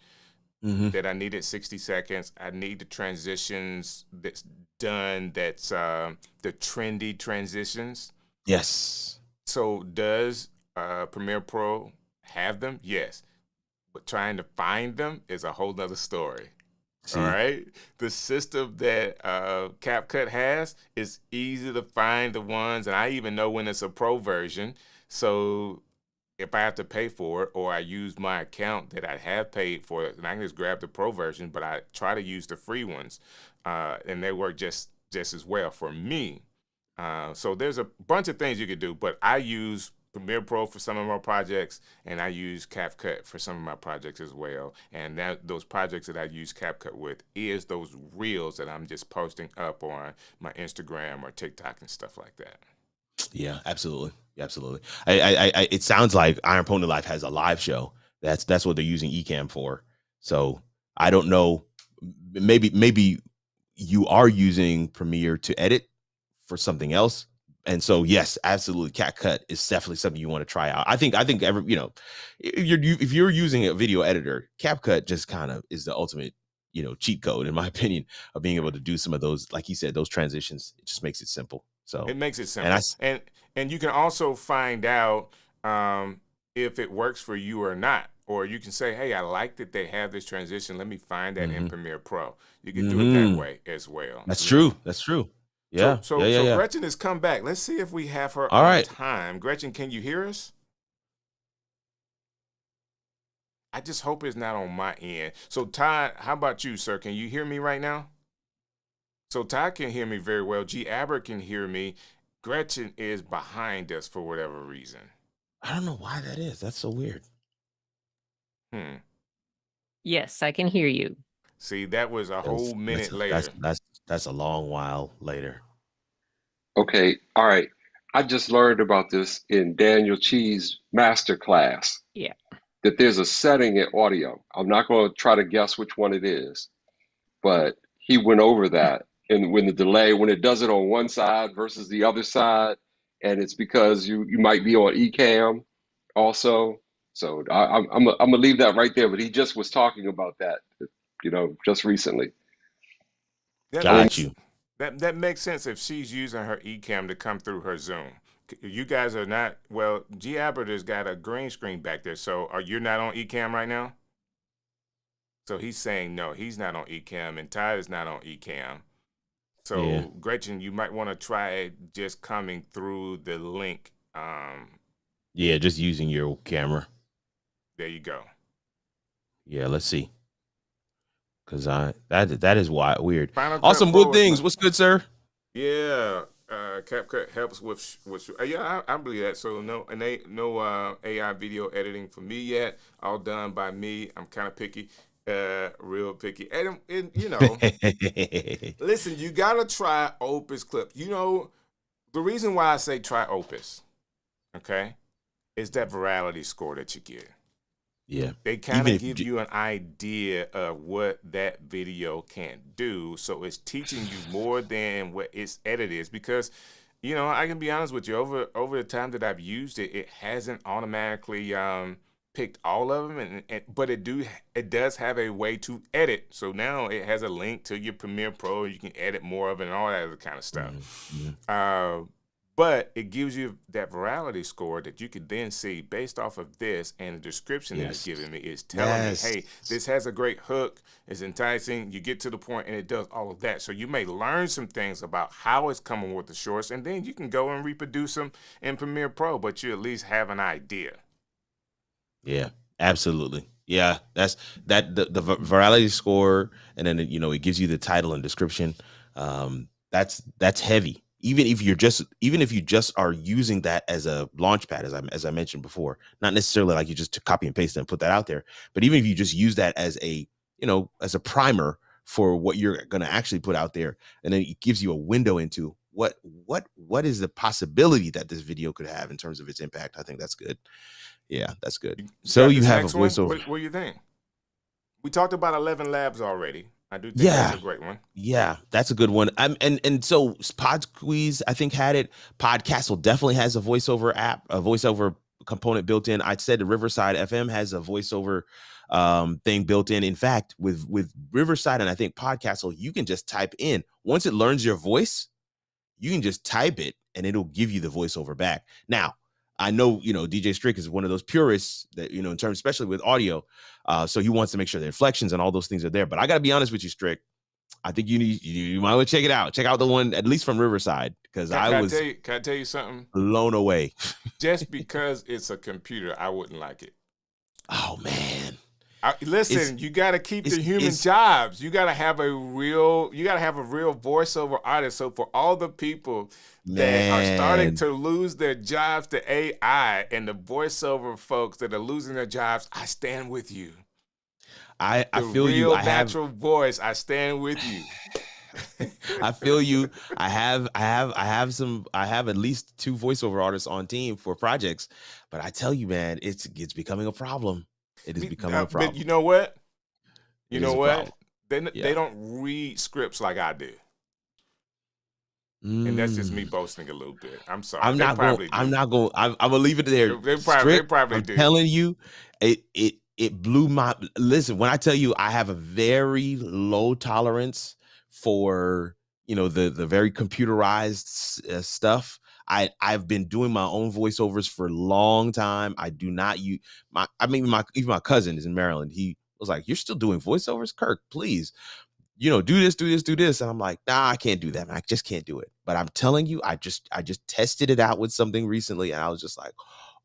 that I needed 60 seconds, I need the transitions that's done, that's the trendy transitions.
Yes.
So does Premiere Pro have them? Yes. But trying to find them is a whole nother story.
See?
All right. The system that CapCut has is easy to find the ones, and I even know when it's a pro version. So if I have to pay for it, or I use my account that I have paid for it, and I can just grab the pro version, but I try to use the free ones, and they work just as well for me. So there's a bunch of things you could do, but I use Premiere Pro for some of my projects, and I use CapCut for some of my projects as well. And those projects that I use CapCut with is those reels that I'm just posting up on my Instagram or TikTok and stuff like that.
Yeah, absolutely. Absolutely. I it sounds like Iron Pony Life has a live show. That's what they're using Ecamm for. So I don't know. Maybe you are using Premiere to edit for something else. And so, yes, absolutely, CapCut is definitely something you want to try out. I think if you're using a video editor, CapCut just kind of is the ultimate, cheat code, in my opinion, of being able to do some of those, like you said, those transitions. It just makes it simple. So
it makes it simple, and you can also find out if it works for you or not. Or you can say, hey, I like that they have this transition. Let me find that in Premiere Pro. You can do it that way as well.
That's true. That's true. Yeah.
So Gretchen has come back. Let's see if we have her on time. Gretchen, can you hear us? I just hope it's not on my end. So Todd, how about you, sir? Can you hear me right now? So Todd can hear me very well. G. Aber can hear me. Gretchen is behind us for whatever reason.
I don't know why that is. That's so weird.
Yes, I can hear you.
See, that was a whole minute later.
That's a long while later.
Okay, all right. I just learned about this in Daniel Chi's masterclass.
Yeah.
That there's a setting in audio. I'm not going to try to guess which one it is, but he went over that. And when it does it on one side versus the other side, and it's because you might be on Ecamm also. So I'm gonna leave that right there. But he just was talking about that, just recently.
Got you.
That makes sense if she's using her Ecamm to come through her Zoom. You guys are not, well, G. Albert has got a green screen back there. So you're not on Ecamm right now? So he's saying no, he's not on Ecamm, and Todd is not on Ecamm. So yeah. Gretchen, you might want to try just coming through the link.
Yeah, just using your camera.
There you go.
Yeah, let's see. Cause that is weird.
Final
awesome. Good things. What's good, sir?
Yeah, CapCut helps with yeah, I believe that. So no AI video editing for me yet. All done by me. I'm kind of picky, real picky. And listen, you gotta try OpusClip. The reason why I say try Opus, okay, is that virality score that you get.
Yeah.
They kind of give you an idea of what that video can do. So it's teaching you more than what its edit is, because, I can be honest with you, over the time that I've used it, it hasn't automatically picked all of them, but it does have a way to edit. So now it has a link to your Premiere Pro. You can edit more of it and all that other kind of stuff. But it gives you that virality score that you could then see based off of this, and the description that it's giving me is telling me, hey, this has a great hook, it's enticing, you get to the point, and it does all of that. So you may learn some things about how it's coming with the shorts, and then you can go and reproduce them in Premiere Pro, but you at least have an idea.
Yeah, absolutely. Yeah, that's the virality score, and then it gives you the title and description. That's heavy. Even if you just are using that as a launch pad, as I mentioned before, not necessarily like you just to copy and paste it and put that out there, but even if you just use that as a primer for what you're going to actually put out there, and then it gives you a window into what is the possibility that this video could have in terms of its impact. I think that's good. Yeah, that's good. So you have a voiceover.
What do you think? We talked about ElevenLabs already. I do think that's a great one.
Yeah, that's a good one. And so PodSqueeze, I think, had it. Podcastle definitely has a voiceover app, a voiceover component built in. I said Riverside FM has a voiceover thing built in. In fact, with Riverside and I think Podcastle, you can just type in. Once it learns your voice, you can just type it and it'll give you the voiceover back. Now, I know, DJ Strick is one of those purists that, in terms, especially with audio. So he wants to make sure the inflections and all those things are there. But I got to be honest with you, Strick. I think you might want to check it out. Check out the one, at least from Riverside, because can
I tell you something?
Blown away. Just
because it's a computer, I wouldn't like it.
Oh, man.
Listen, you got to keep the human jobs. You got to have a real voiceover artist. So for all the people that are starting to lose their jobs to AI and the voiceover folks that are losing their jobs, I stand with you.
I feel you. I have
natural voice. I stand with you.
I feel you. I have at least 2 voiceover artists on team for projects, but I tell you, man, it's becoming a problem. It is becoming a problem.
But you know what? They don't read scripts like I do. And that's just me boasting a little bit. I'm sorry.
I'm gonna leave it there.
They probably do.
I'm telling you, it blew my listen. When I tell you I have a very low tolerance for the very computerized stuff. I've been doing my own voiceovers for a long time. I do not use even my cousin is in Maryland. He was like, "You're still doing voiceovers, Kirk? Please, do this." And I'm like, "Nah, I can't do that, man. I just can't do it." But I'm telling you, I just tested it out with something recently, and I was just like,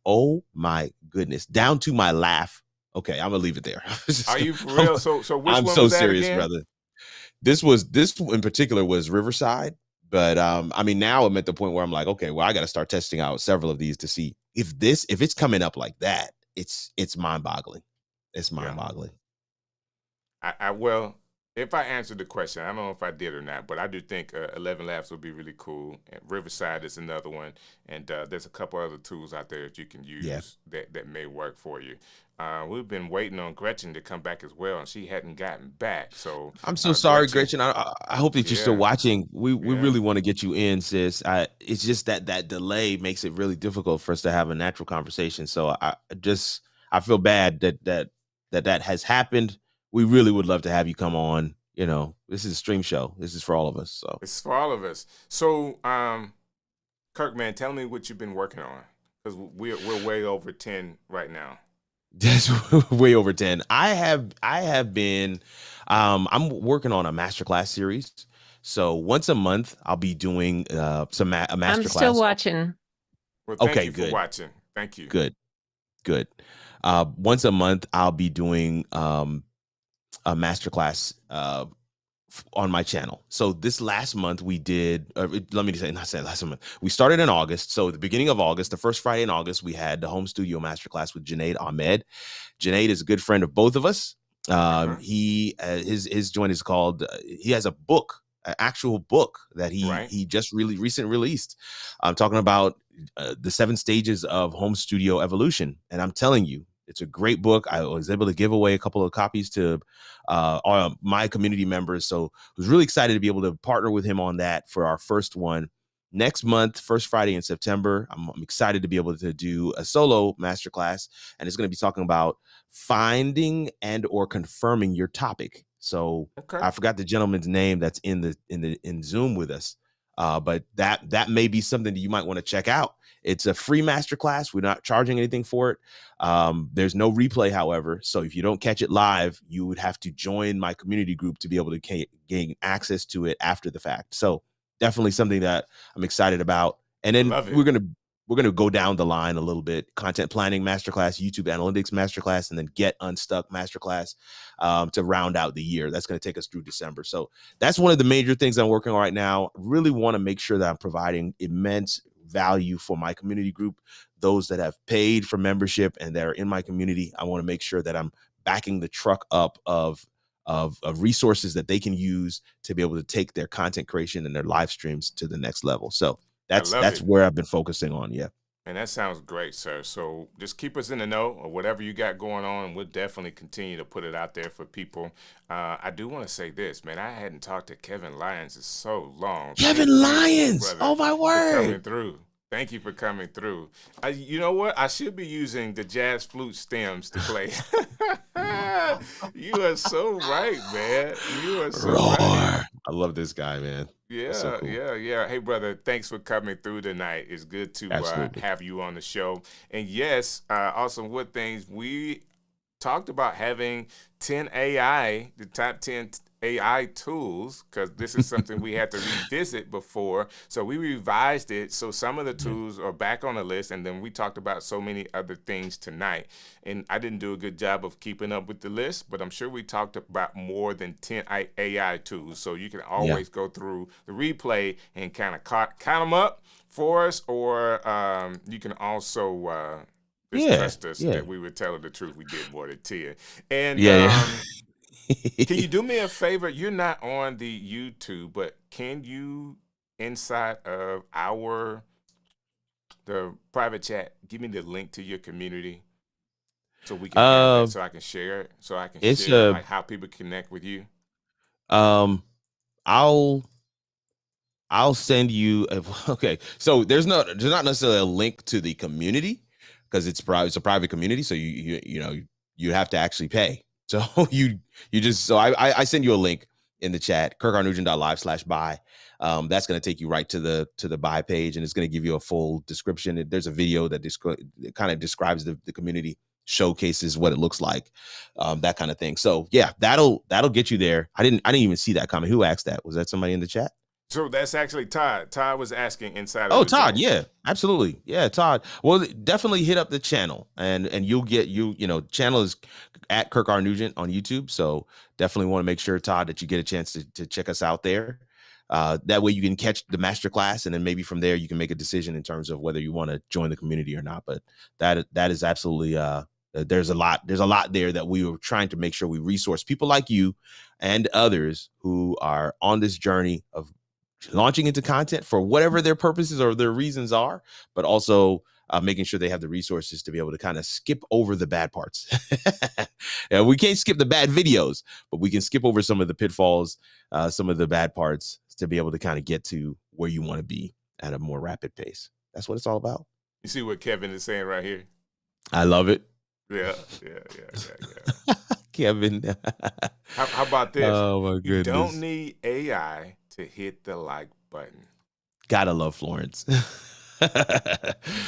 "Oh my goodness!" Down to my laugh. Okay, I'm gonna leave it there.
Are you for real? So which
I'm
one
so
was that
serious,
again?
brother. This in particular was Riverside. But now I'm at the point where I'm like, okay, well, I got to start testing out several of these to see if it's coming up like that. It's mind-boggling. It's mind-boggling.
Well, if I answered the question, I don't know if I did or not, but I do think ElevenLabs would be really cool. And Riverside is another one, and there's a couple other tools out there that you can use that may work for you. We've been waiting on Gretchen to come back as well, and she hadn't gotten back. So
I'm so sorry, Gretchen. I hope that you're still watching. We really want to get you in, sis. It's just that delay makes it really difficult for us to have a natural conversation. So I feel bad that has happened. We really would love to have you come on. This is a stream show. This is for all of us. So
it's for all of us. So, Kirk, man, tell me what you've been working on, because we're way over 10 right now.
That's way over 10. I have been. I'm working on a masterclass series. So once a month, I'll be doing a masterclass.
I'm still watching.
Well, thank you for watching. Thank you.
Good. Once a month, I'll be doing a masterclass on my channel. So this last month we did, last month. We started in August. So the beginning of August, the first Friday in August, we had the home studio masterclass with Junaid Ahmed. Junaid is a good friend of both of us. His joint is called, he has a book, an actual book that he just recently released. I'm talking about the 7 stages of home studio evolution. And I'm telling you, it's a great book. I was able to give away a couple of copies to all my community members. So I was really excited to be able to partner with him on that for our first one. next month, first Friday in September, I'm excited to be able to do a solo masterclass, and it's going to be talking about finding and or confirming your topic. So
Okay.
I forgot the gentleman's name that's in Zoom with us, but that may be something that you might want to check out. It's a free masterclass. We're not charging anything for it. There's no replay, however. So if you don't catch it live, you would have to join my community group to be able to gain access to it after the fact. So definitely something that I'm excited about. And then we're gonna go down the line a little bit. Content planning masterclass, YouTube analytics masterclass, and then get unstuck masterclass to round out the year. That's going to take us through December. So that's one of the major things I'm working on right now. Really want to make sure that I'm providing immense value for my community group, those that have paid for membership and that are in my community. I want to make sure that I'm backing the truck up of resources that they can use to be able to take their content creation and their live streams to the next level. So that's where I've been focusing on. Yeah.
And that sounds great, sir. So just keep us in the know or whatever you got going on, and we'll definitely continue to put it out there for people. I do want to say this, man. I hadn't talked to Kevin Lyons in so long.
Kevin Lyons! Oh, my word.
For coming through. Thank you for coming through. You know what? I should be using the jazz flute stems to play. You are so right, man. You are so right.
I love this guy, man.
Yeah,
so cool.
yeah. Hey, brother, thanks for coming through tonight. It's good to have you on the show. And yes, also what things we talked about having 10 AI, the top 10 AI tools, because this is something we had to revisit before. So we revised it. So some of the tools are back on the list. And then we talked about so many other things tonight. And I didn't do a good job of keeping up with the list, but I'm sure we talked about more than 10 AI tools. So you can always go through the replay and kind of count them up for us, or you can also trust us that we were telling the truth. We did more than 10. And can you do me a favor? You're not on the YouTube, but can you, inside of the private chat, give me the link to your community so we can have it, so I can share it, so I can share like how people connect with you?
I'll send you. Okay, so there's not necessarily a link to the community because it's a private community. So you have to actually pay. So I send you a link in the chat, kirknugent.live/buy. That's going to take you right to the buy page, and it's going to give you a full description. There's a video that kind of describes the community, showcases what it looks like, that kind of thing. So yeah, that'll get you there. I didn't even see that comment. Who asked that? Was that somebody in the chat?
So that's actually Todd. Todd was asking inside.
Oh, Todd, yeah, absolutely, yeah, Todd. Well, definitely hit up the channel, and you'll get channel is at Kirk R. Nugent on YouTube. So definitely want to make sure, Todd, that you get a chance to check us out there. That way you can catch the masterclass, and then maybe from there you can make a decision in terms of whether you want to join the community or not. But that is absolutely there's a lot there that we were trying to make sure we resource people like you and others who are on this journey of launching into content for whatever their purposes or their reasons are, but also making sure they have the resources to be able to kind of skip over the bad parts. Yeah, we can't skip the bad videos, but we can skip over some of the pitfalls, some of the bad parts, to be able to kind of get to where you want to be at a more rapid pace. That's what it's all about.
You see what Kevin is saying right here?
I love it.
Yeah.
Kevin.
How about this?
Oh my goodness.
You don't need AI to hit the like button.
Gotta love Florence.
You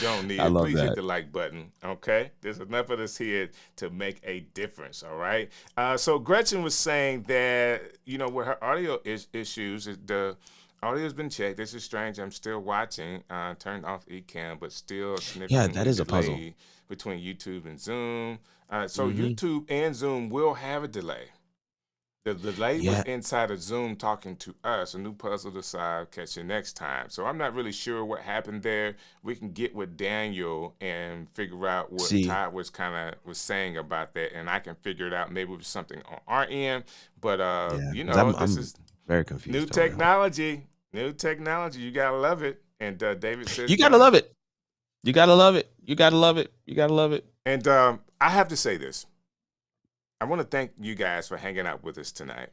don't need it. Please hit the like button. Okay, there's enough of us here to make a difference. All right. So Gretchen was saying that with her audio issues, the audio has been checked. This is strange. I'm still watching. Turned off Ecamm, but still significantly
that is a puzzle
between YouTube and Zoom. So YouTube and Zoom will have a delay. The delay was inside of Zoom talking to us. A new puzzle to solve. Catch you next time. So I'm not really sure what happened there. We can get with Daniel and figure out what Todd was saying about that, and I can figure it out. Maybe it was something on our end, but this is
very confused.
New technology. You gotta love it. And David says
you gotta love it. You gotta love it. You gotta love it. You gotta love it.
And I have to say this. I want to thank you guys for hanging out with us tonight.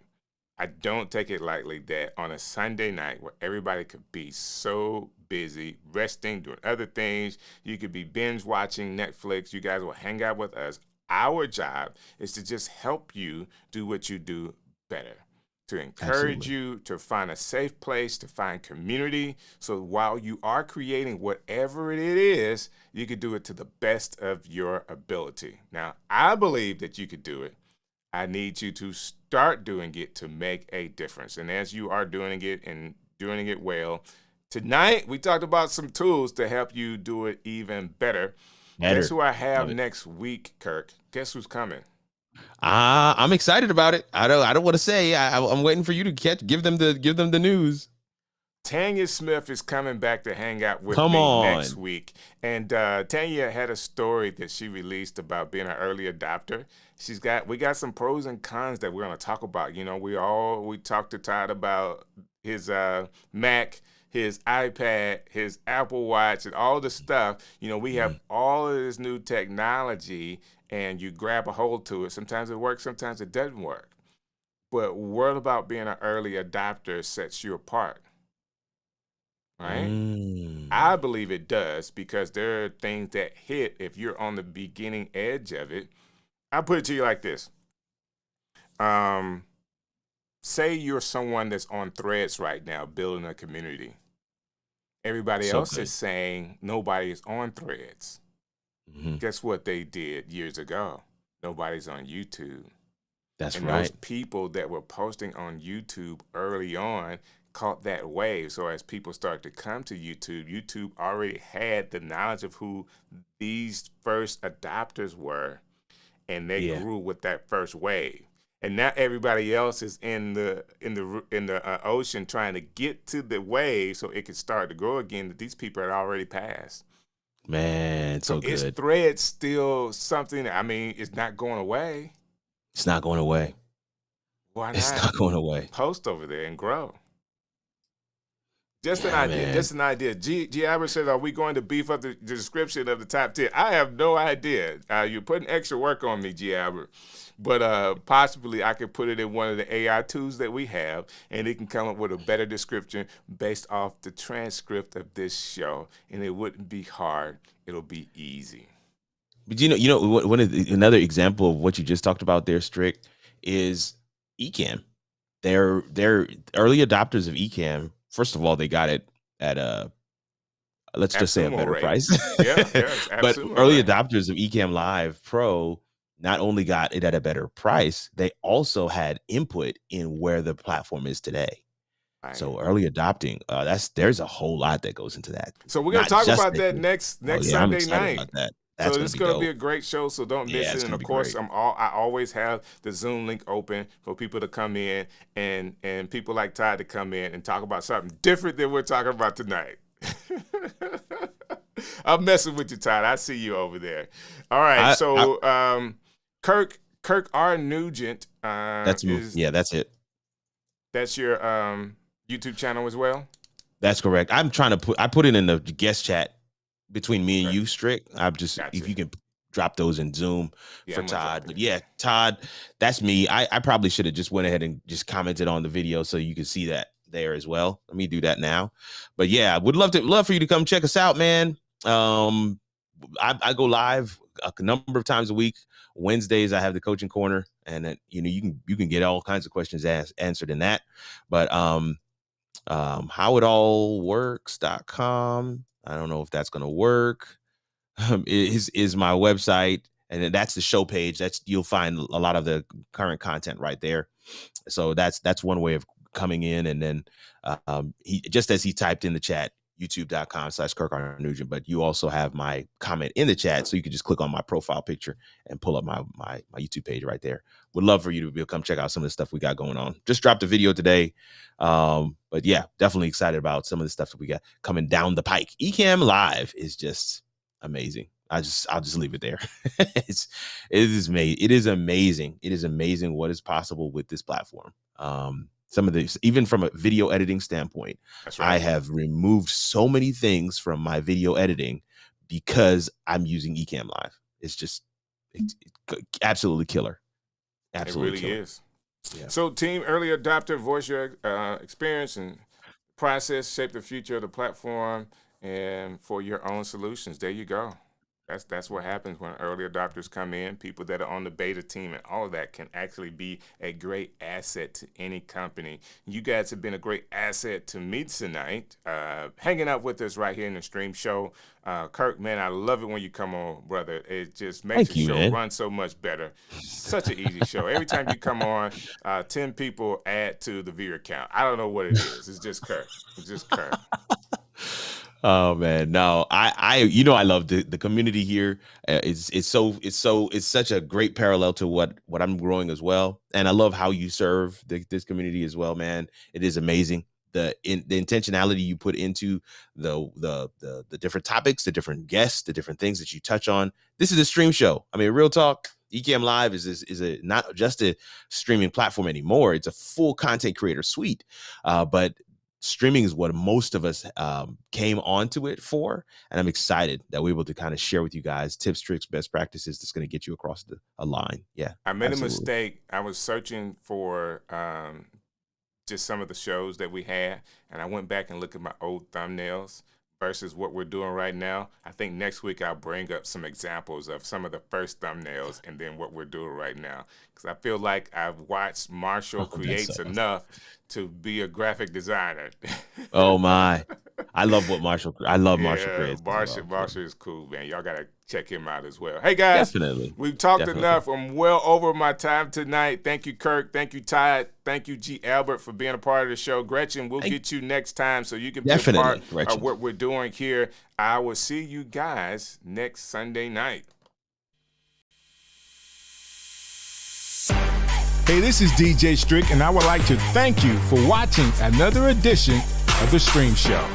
I don't take it lightly that on a Sunday night where everybody could be so busy, resting, doing other things. You could be binge watching Netflix. You guys will hang out with us. Our job is to just help you do what you do better, to encourage
Absolutely.
you to find a safe place, to find community. So while you are creating whatever it is, you could do it to the best of your ability. Now, I believe that you could do it. I need you to start doing it to make a difference. And as you are doing it and doing it well, tonight we talked about some tools to help you do it even better. Guess who I have next week, Kirk? Guess who's coming?
I'm excited about it. I don't want to say. I'm waiting for you to give them the news.
Tanya Smith is coming back to hang out with me next week. And Tanya had a story that she released about being an early adopter. We got some pros and cons that we're going to talk about. You know, we talked to Todd about his Mac, his iPad, his Apple Watch, and all the stuff. You know, we have all of this new technology, and you grab a hold to it. Sometimes it works, sometimes it doesn't work. But what about being an early adopter sets you apart? Right? I believe it does, because there are things that hit if you're on the beginning edge of it. I'll put it to you like this. Say you're someone that's on Threads right now building a community. Everybody else is saying nobody is on Threads. Guess what they did years ago? Nobody's on YouTube.
That's
right. Those people that were posting on YouTube early on caught that wave. So as people start to come to YouTube, YouTube already had the knowledge of who these first adopters were, and they grew with that first wave. And now everybody else is in the ocean trying to get to the wave so it can start to grow again, that these people had already passed.
Man, so good.
Is Threads still something? I mean, it's not going away.
It's not going away.
Why not?
It's not going away.
Post over there and grow. Just an idea. Man. Just an idea. G. Albert said, "Are we going to beef up the description of the top 10?" I have no idea. You're putting extra work on me, G. Albert. But possibly I could put it in one of the AI tools that we have, and it can come up with a better description based off the transcript of this show. And it wouldn't be hard. It'll be easy.
But another example of what you just talked about there, Strick, is Ecamm. They're early adopters of Ecamm. First of all, they got it at let's just say a better price.
Yeah,
but early adopters of Ecamm Live Pro not only got it at a better price, they also had input in where the platform is today. Right. So early adopting, there's a whole lot that goes into that.
So we're gonna talk about that next Sunday night. About that. So it's going to be a great show, so don't miss it. And of course, I always have the Zoom link open for people to come in and people like Todd to come in and talk about something different than we're talking about tonight. I'm messing with you, Todd. I see you over there. All right, Kirk R. Nugent.
That's it.
That's your YouTube channel as well?
That's correct. I put it in the guest chat between me and you, Strick. If you can drop those in Zoom for Todd. But yeah, Todd, that's me. I probably should have just went ahead and just commented on the video so you can see that there as well. Let me do that now. But yeah, I would love for you to come check us out, man. I go live a number of times a week. Wednesdays I have the coaching corner, and you can get all kinds of questions answered in that. But howitallworks.com. I don't know if that's going to work. Is my website, and then that's the show page. You'll find a lot of the current content right there. So that's one way of coming in. And then he, just as he typed in the chat, youtube.com/Kirk R. Nugent, but you also have my comment in the chat, so you can just click on my profile picture and pull up my YouTube page right there. Would love for you to be able to come check out some of the stuff we got going on. Just dropped a video today, but yeah, definitely excited about some of the stuff that we got coming down the pike. Ecamm Live is just amazing. I'll just leave it there. It is amazing. It is amazing what is possible with this platform. Some of these, even from a video editing standpoint, that's right. I have removed so many things from my video editing because I'm using Ecamm Live. It's absolutely killer. Absolutely,
it really is. Yeah. So, team early adopter, voice your experience and process, shape the future of the platform, and for your own solutions. There you go. That's what happens when early adopters come in. People that are on the beta team and all of that can actually be a great asset to any company. You guys have been a great asset to me tonight, hanging out with us right here in the stream show. Kirk, man, I love it when you come on, brother. It just makes the show run so much better. Such an easy show. Every time you come on, 10 people add to the viewer count. I don't know what it is. It's just Kirk. It's just Kirk.
Oh man, no, I love the community here. It's such a great parallel to what I'm growing as well, and I love how you serve this community as well, man. It is amazing the intentionality you put into the different topics, the different guests, the different things that you touch on. This is a stream show. I mean, real talk. Ecamm Live is a not just a streaming platform anymore. It's a full content creator suite, but streaming is what most of us came onto it for, and I'm excited that we're able to kind of share with you guys tips, tricks, best practices that's going to get you across a line. Yeah,
I made a mistake. I was searching for just some of the shows that we had, and I went back and looked at my old thumbnails versus what we're doing right now. I think next week I'll bring up some examples of some of the first thumbnails and then what we're doing right now, because I feel like I've watched Marshall creates enough to be a graphic designer.
Oh my, I love Marshall creates.
Marshall is cool, man. Y'all gotta check him out as well. Hey guys,
definitely.
We've talked enough. I'm well over my time tonight. Thank you, Kirk. Thank you, Ty. Thank you, G. Albert, for being a part of the show. Gretchen, we'll get you next time so you can be a part of what we're doing here. I will see you guys next Sunday night.
Hey, this is DJ Strick, and I would like to thank you for watching another edition of The Stream Show.